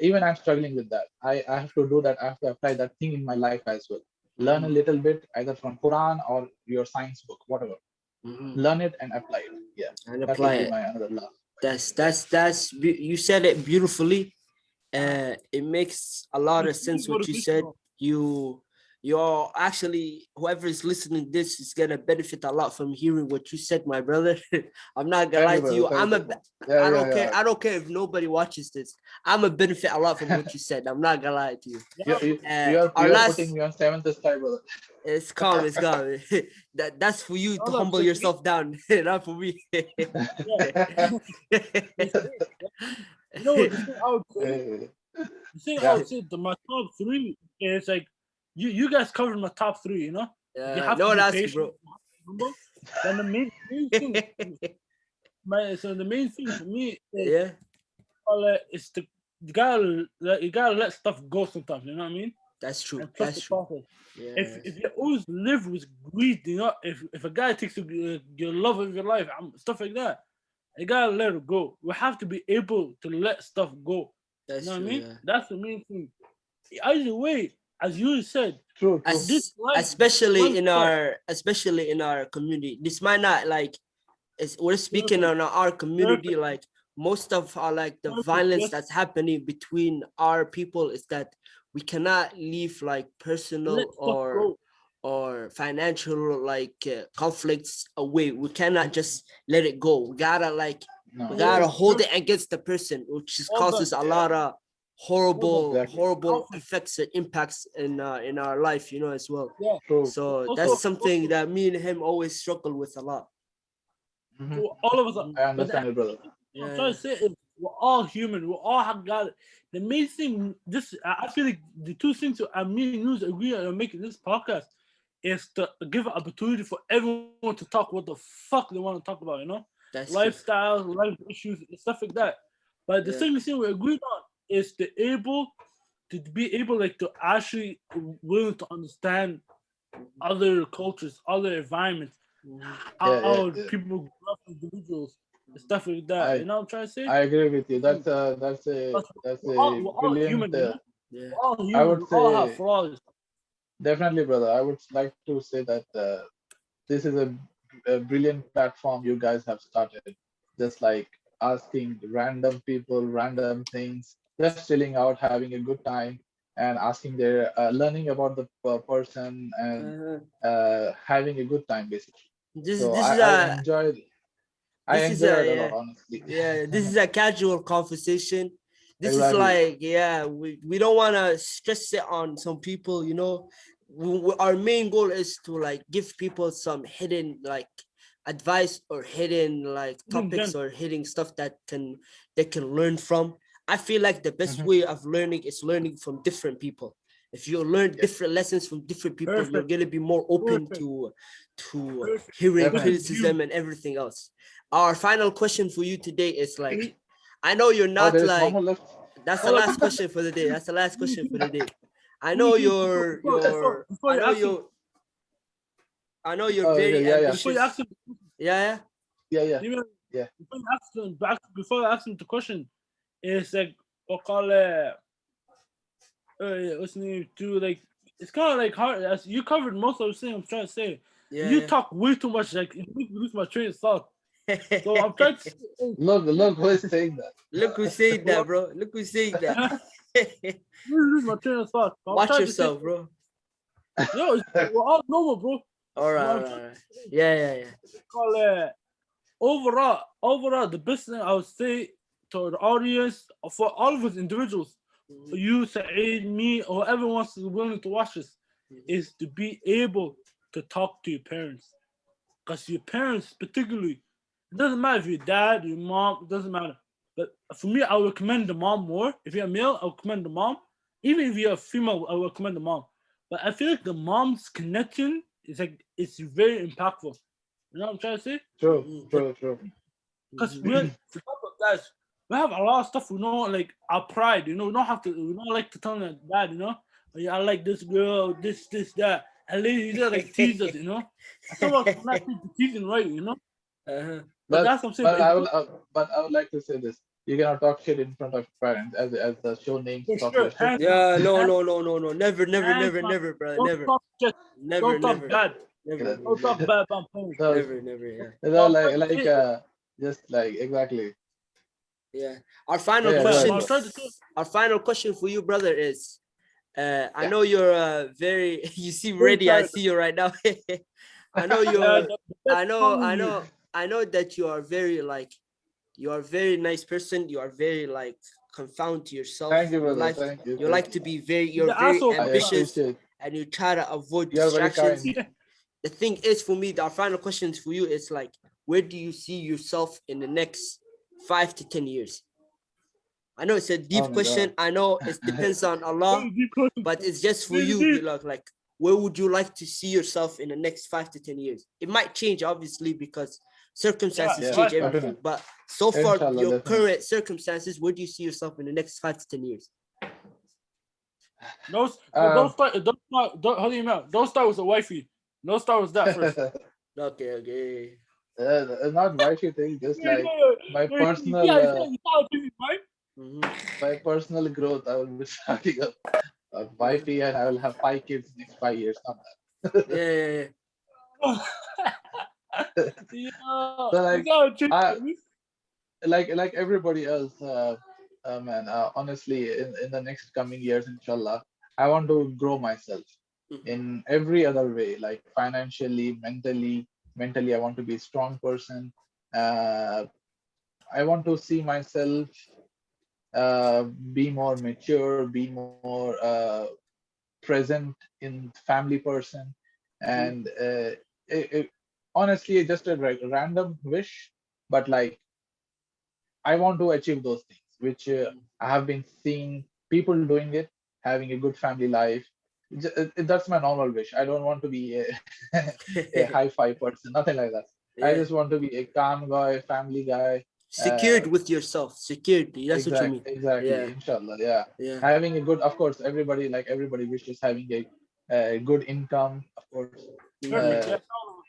Even I'm struggling with that. I have to do that. I have to apply that thing in my life as well. Learn a Mhm. little bit, either from Quran or your science book, whatever. Mhm. Learn it and apply it. Yeah, And that apply would be it. my another last. Yeah. You said it beautifully. It makes a lot It's of really sense what you said. motivational. You're actually whoever is listening to this is gonna benefit a lot from hearing what you said, my brother. I'm not gonna Thank lie you, to brother. you. Thank you. Yeah, I yeah, don't care. yeah. I don't care if nobody watches this. I'm a benefit a lot from what you said. I'm not gonna lie to you. Yeah, Our You are putting last me on seventh sky, brother. it's calm, it's calm. That's for you to all of humble it. yourself down, not for me. Yeah. You know what the thing I would say? Eh, The thing I yeah. would say to my top three is like you guys covered my top three. You know, you have No to one be asked you, patient, bro. you have to be humble. Then the main thing, the main thing for me is Yeah, it's the you gotta let stuff go sometimes. You know what I mean? that's true. And trust That's the true. process. Yes. If you always live with greed, you know, if a guy takes your love of your life, stuff like that, you gotta let it go. We have to be able to let stuff go. You That's know what I true. mean? Yeah. That's the main thing. Either way, as you said, True, true. this As life stuff. especially in our community, this might not like we're Your speaking on our community, perfect. like most of like the Perfect, violence yes. that's happening between our people is that we cannot leave like Let personal stuff go. or financial like conflicts away. We cannot just let it go. We gotta like we No. gotta Yeah, hold it against the person, which just all done. causes a Yeah. lot of All done. Exactly. horrible Conflict. effects and impacts in our life, you know, as well. Yeah. True. So that's True. something that me and him always struggle with a lot. Hmm. So all of us are, Mhm. I but understand it, brother. what I'm Yeah, trying to say is we're all human. We all have got it. The main thing, this I feel like the two things that me and you agree on making this podcast is to give an opportunity for everyone to talk what the fuck they want to talk about, you know? that's true. Lifestyle, life issues, and stuff like that. But the Yeah. thing we agreed on is to be able like to actually willing to understand other cultures, other environments, Mhm. Yeah, how yeah, yeah. people grow up, individuals, and stuff like that. You know I what I'm trying to say? I agree with you. Mm. That's We're a all brilliant. human, you know. Yeah. We're all I human. would We all have say flaws. definitely, brother. I would like to say that this is a brilliant platform you guys have started. Just like asking random people, random things, just chilling out, having a good time, and asking their learning about the person and Uh-huh. having a good time basically. This So this is I a enjoyed I this is enjoyed a a lot, honestly. yeah, this is a casual conversation. This is Exactly. like, yeah, we don't want to stress it on some people, you know. Our main goal is to like give people some hidden like advice or hidden like Even topics then, or hidden stuff that can they can learn from. I feel like the best Mhm. way of learning is learning from different people. If you learn Yes, different lessons from different people, you're perfect, gonna be more open perfect, to perfect. hearing Different definitely. views. criticism and everything else. Our final question for you today is like, I know you're Oh, not there is one like, more left. that's the Hold last on, question for the day. That's the last question for the day. I let me know finish before I you know ask him. you're Oh, okay, very yeah, yeah, Before you ask ambitious. him, Yeah, yeah, yeah, let me- yeah. before you ask him the question, it's like what call what's the name to like. It's kind of like hard. As you covered most of the thing I'm trying to say. You yeah, talk way too much. Like it makes me lose my train of thought. So yeah. I'm trying to say, Look who is saying that. Look who said well, that, bro. Look who said that. lose my train of thought. So I'm Watch trying to say, yourself, bro. yo, we're all normal, bro. All right, What all I'm right, trying all right. to say, Yeah, yeah, yeah. call overall, the best thing I would say to the audience, for all of us individuals, Mhm, you, Saeed, me, or whoever wants to willing to watch this, mhm, is to be able to talk to your parents. Because your parents, particularly, it doesn't matter if your dad, your mom, it doesn't matter. But for me, I would recommend the mom more. If you're a male, I would recommend the mom. Even if you're a female, I would recommend the mom. But I feel like the mom's connection is like it's very impactful. You know what I'm trying to say? True, mhm, true, true. Because mhm. we're for example, guys, we have a lot of stuff we know like our pride, you know, we don't have to we don't like to tell them dad, you know. "Oh, yeah, I like this girl, this, that. And ladies they like tease us, you know. And some of us are not teasing right, you know. Uh-huh. But But that's what I'm saying. But it's good but I would like to say this. You cannot talk shit in front of parents, as the show name for totally sure. should. Hands down. Yeah, no, Hands, no, no, no, no. Never, never, hands never, down. never, brother. Don't Never, talk shit. never, Don't talk never, bad. never, Don't talk bad about parents. So, never, never. Yeah, So I'm trying to like say, just like exactly. yeah. Our Yeah, final yeah, go but ahead, question, I'm bro. trying to say, our final question for you, brother, is I Yeah. know you're very you seem very ready. I tired. see you right now. I know Yeah, you're the best song you. I know that you are very like you are a very nice person. You are very like confound to yourself. Thank you, brother. Thank you, You thank like you. to be very He's you're the very asshole I sometimes. ambitious appreciate. and you try to avoid You are very distractions. kind. The thing is for me, our final questions for you is like, where do you see yourself in the next 5 to 10 years? I know it's a Oh deep my god. question. I know it depends on Allah, Very deep question. but it's just for Very you. You deep. look like, where would you like to see yourself in the next 5 to 10 years? It might change, obviously, because Yeah, circumstances Yeah, change right. everything. definitely. But so far, Inshallah, your definitely. current circumstances, where do you see yourself in the next 5 to 10 years? Don't Um, start. Don't. How do you know? Don't start with a wifey. Don't start with that first. Okay, okay. not wifey thing, just Yeah, like yeah, my yeah. personal Yeah, you saw it, right? Mhm. my personal growth. I will be starting a Mhm. wifey, and I will have 5 kids next 5 years. Not Yeah, that. yeah, yeah. Yeah, So you like, saw it, I right? like everybody else, man. Honestly, in the next coming years, inshallah, I want to grow myself Mhm. in every other way, like financially, mentally. Mentally, I want to be a strong person. Uh, I want to see myself be more mature, be more present in family person, Mhm. and honestly, it's just a random wish, but like I want to achieve those things, which Mhm. I have been seeing people doing it, having a good family life. That's my normal wish. I don't want to be a high five person, nothing like that. I Yeah. just want to be a calm guy, family guy. Secured with yourself. Security. That's what you mean. Exactly, Yeah. inshallah, yeah. Yeah. Having a good, of course, everybody wishes having a good income, of course. Perfect. Mhm.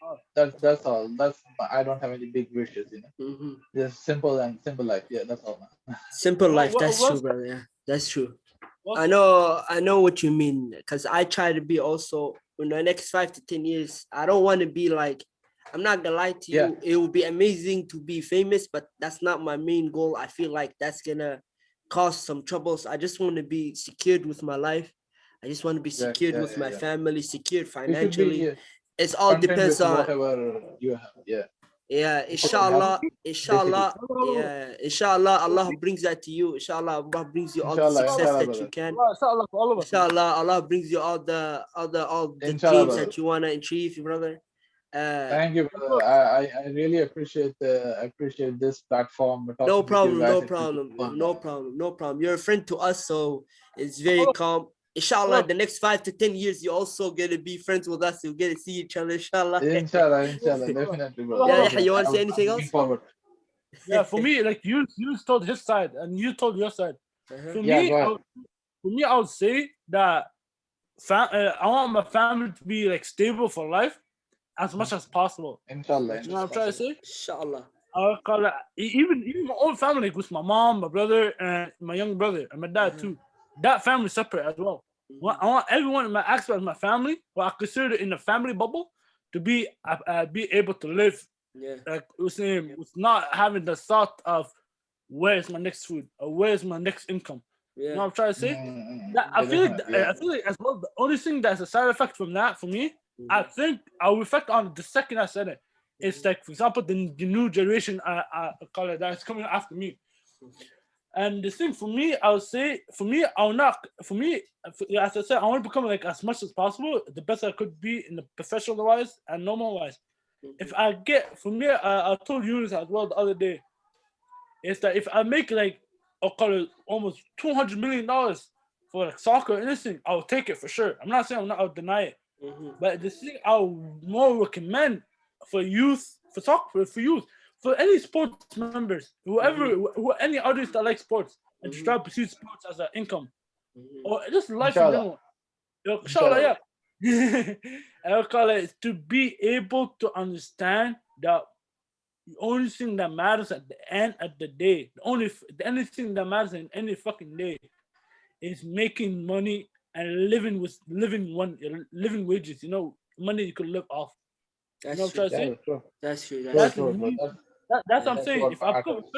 Uh, That's all. that's all. I don't have any big wishes, Mhm. Just simple and simple life. Yeah, that's all, man. Simple What, life. what, That's true, what's, brother. Yeah. That's true. what's, I know what you mean. Cause I try to be also in the next 5 to 10 years. I don't want to be like, I'm not gonna lie to Yeah, you. It would be amazing to be famous, but that's not my main goal. I feel like that's gonna cause some troubles. I just want to be secured with my life. I just want to be exactly. secured Yeah, with yeah, my yeah. family, secured You should financially. be It's all content depends with on, whatever you have. Yeah, yeah, you should be happy, inshallah, basically. yeah, inshallah, Allah brings that to you. Inshallah, Allah brings you all the Inshallah, success inshallah, that you brother. can. inshallah for all of us, man. Inshallah, Allah brings you all the Inshallah, dreams brother. that you wanna achieve, brother. Uh, Thank you, brother. I really appreciate this platform. no Talking with you problem, guys, no it's been problem, fun, no man. problem, no problem. You're a friend to us, so it's very Look, calm. Inshallah, look, the next 5 to 10 years, you're also gonna be friends with us. You'll get to see each other, inshallah. Inshallah, look, inshallah, definitely, brother. Yeah, look, yeah. You wanna say I'm anything looking else? forward. yeah, for me, like you told his side and you told your side. Uh-huh. For Yeah, me, go ahead. for me, I would say that I want my family to be like stable for life as much as possible. Inshallah, You know what I'm inshallah. trying to say? Inshallah. call it, even my own family, like with my mom, my brother, and my young brother, and my dad Uh-huh. too. That family separate as well. Mhm. I want everyone in my aspect of my family, what I consider in the family bubble, to be able to live Yeah, like with not having the thought of where's my next food or where's my next income. You know yeah. what I'm trying to say? That Yeah, definitely. Yeah. I feel like as well the only thing that's a side effect from that for me, I Mhm. think I'll reflect on the second I said it. It's Mhm. like for example the new generation I call it that's coming after me. And the thing for me, I would say, for me, I'll not, for me, yeah, as I said, I want to become like as much as possible, the best I could be in the professional wise and normal wise. If Mhm. I get, for me, I told Yunus as well the other day, is that if I make like, I'll call it almost $200 million for like soccer or anything, I'll take it for sure. I'm not saying I'll deny it. Mhm. But the thing I'll more recommend for youth, for soccer, for youth, for any sports members, Mhm. any others that like sports and just try to Mhm. pursue sports as an income Mhm. or just life in Inshallah. general. Inshallah, Inshallah. yeah. I'll call it to be able to understand that the only thing that matters at the end of the day, the only thing that matters in any fucking day is making money and living wages. Money you could live off. You know That's what I'm trying true. to Yeah, say? that's true. That's true. True, That's That's true. true, bro. me. That's Yeah, what I'm That's saying. what If I become matters.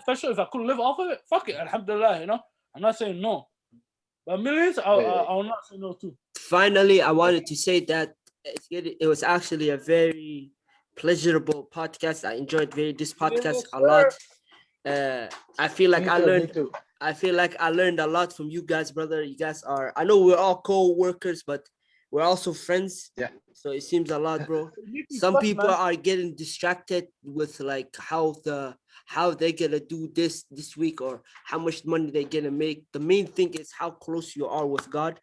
professional, if I could live off of it, fuck it, alhamdulillah. I'm not saying no, but millions, Yeah, yeah, I'll not say no too. finally, I yeah. wanted to say that it was actually a very pleasurable podcast. I enjoyed this podcast Yes, a lot. sir. Uh, I feel like Me too, me too. I learned a lot from you guys, brother. You guys are, I know we're all co-workers, but we're also friends. Yeah, So it seems a lot, bro. You make me Some sweat, people man. are getting distracted with like how they gonna do this week or how much money they gonna make. The main thing is how close you are with God,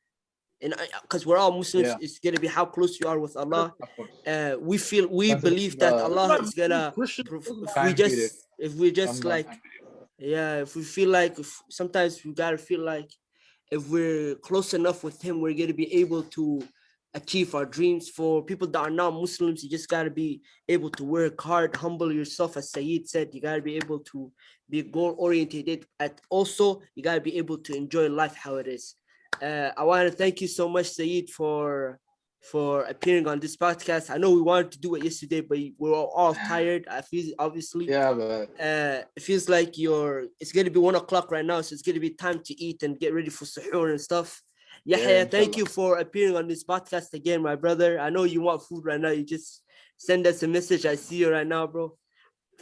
and because we're all Muslims, yeah, it's gonna be how close you are with Allah. of course. We Considering believe that Doesn't Allah matter is Muslim, gonna Christian. the if we time period, just Ramadan like, time period. yeah, if we feel like, if sometimes we gotta feel like if we're close enough with him, we're gonna be able to achieve our dreams. For people that are not Muslims, you just gotta be able to work hard, humble yourself, as Syed said. You gotta be able to be goal oriented, and also you gotta be able to enjoy life how it is. I want to thank you so much, Syed, for for appearing on this podcast. I know we wanted to do it yesterday, but we're all tired. I feel obviously. Yeah, but It feels like it's gonna be 1 o'clock right now, so it's gonna be time to eat and get ready for suhoor and stuff. yeah, Yahya, thank inshallah. you for appearing on this podcast again, my brother. I know you want food right now. You just send us a message. I see you right now, bro.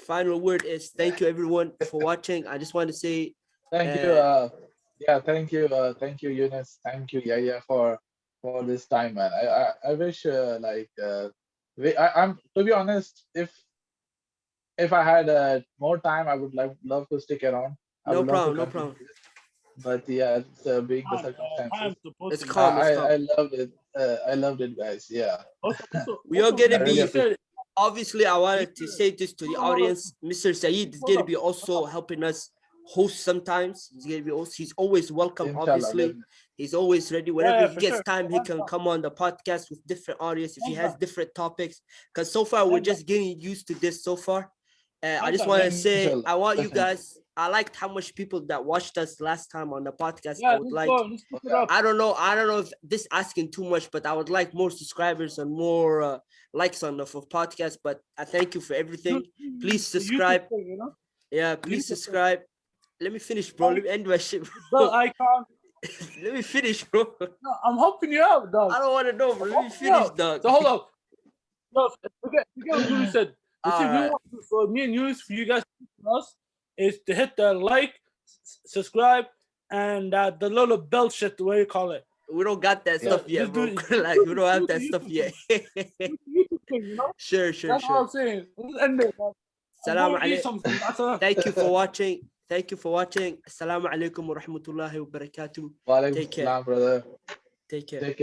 Final word is thank you everyone for watching. I just want to say, Thank you. uh, Yeah, thank you, Eunice. Thank you, Yaya, for this time, man. I wish I'm to be honest, if I had more time, I would love to stick around. I no would love to problem, no continue problem. this. But yeah, it's, being the Time circumstances, supposed It's to calm, it's calm. I loved it. I loved it, guys. Yeah, We are gonna I really be appreciate. obviously. I wanted to say this to the audience. Mr. Syed is gonna be also helping us host sometimes. He's gonna be also. He's always welcome. Inshallah, Obviously, definitely. he's always ready. Whenever Yeah, he for gets sure. time, he can come on the podcast with different audience if he has Anytime. different topics. Because so far we're Anytime. just getting used to this so far. I just Anytime, want yeah. to say, Inshallah, I want you definitely. guys. I liked how much people that watched us last time on the podcast. I Yeah, would let's like. go. Let's Oh, keep it yeah. up. I don't know. I don't know if this asking too much, but I would like more subscribers and more likes on the podcast. But I thank you for everything. Please The YouTube subscribe. thing, you know? Yeah, The please YouTube thing. subscribe. Let me finish, bro. Let me end my shit, Bell bro. icon. Let me finish, bro. No, I'm helping you out, dog. I don't want to know, bro. I'm Let me helping you finish, out. dog. So hold up. No, forget what you said. The All thing we right. want for me and you, for you guys, for us, is to hit the like, subscribe, and the little bell shit, the way you call it. We don't got that Yeah. stuff yet, Just bro. do Like we don't have the that stuff YouTube yet. thing. Do the YouTube thing, you know? Sure, sure, That's all sure. I'm saying. Let's end it, man. I'm Salam going to eat alaikum. something. That's all. Thank you for watching. Thank you for watching. Assalamu alaikum wa rahmatullahi wa barakatuh. Wa alaikum Take care. salam, brother. Take care. Take care.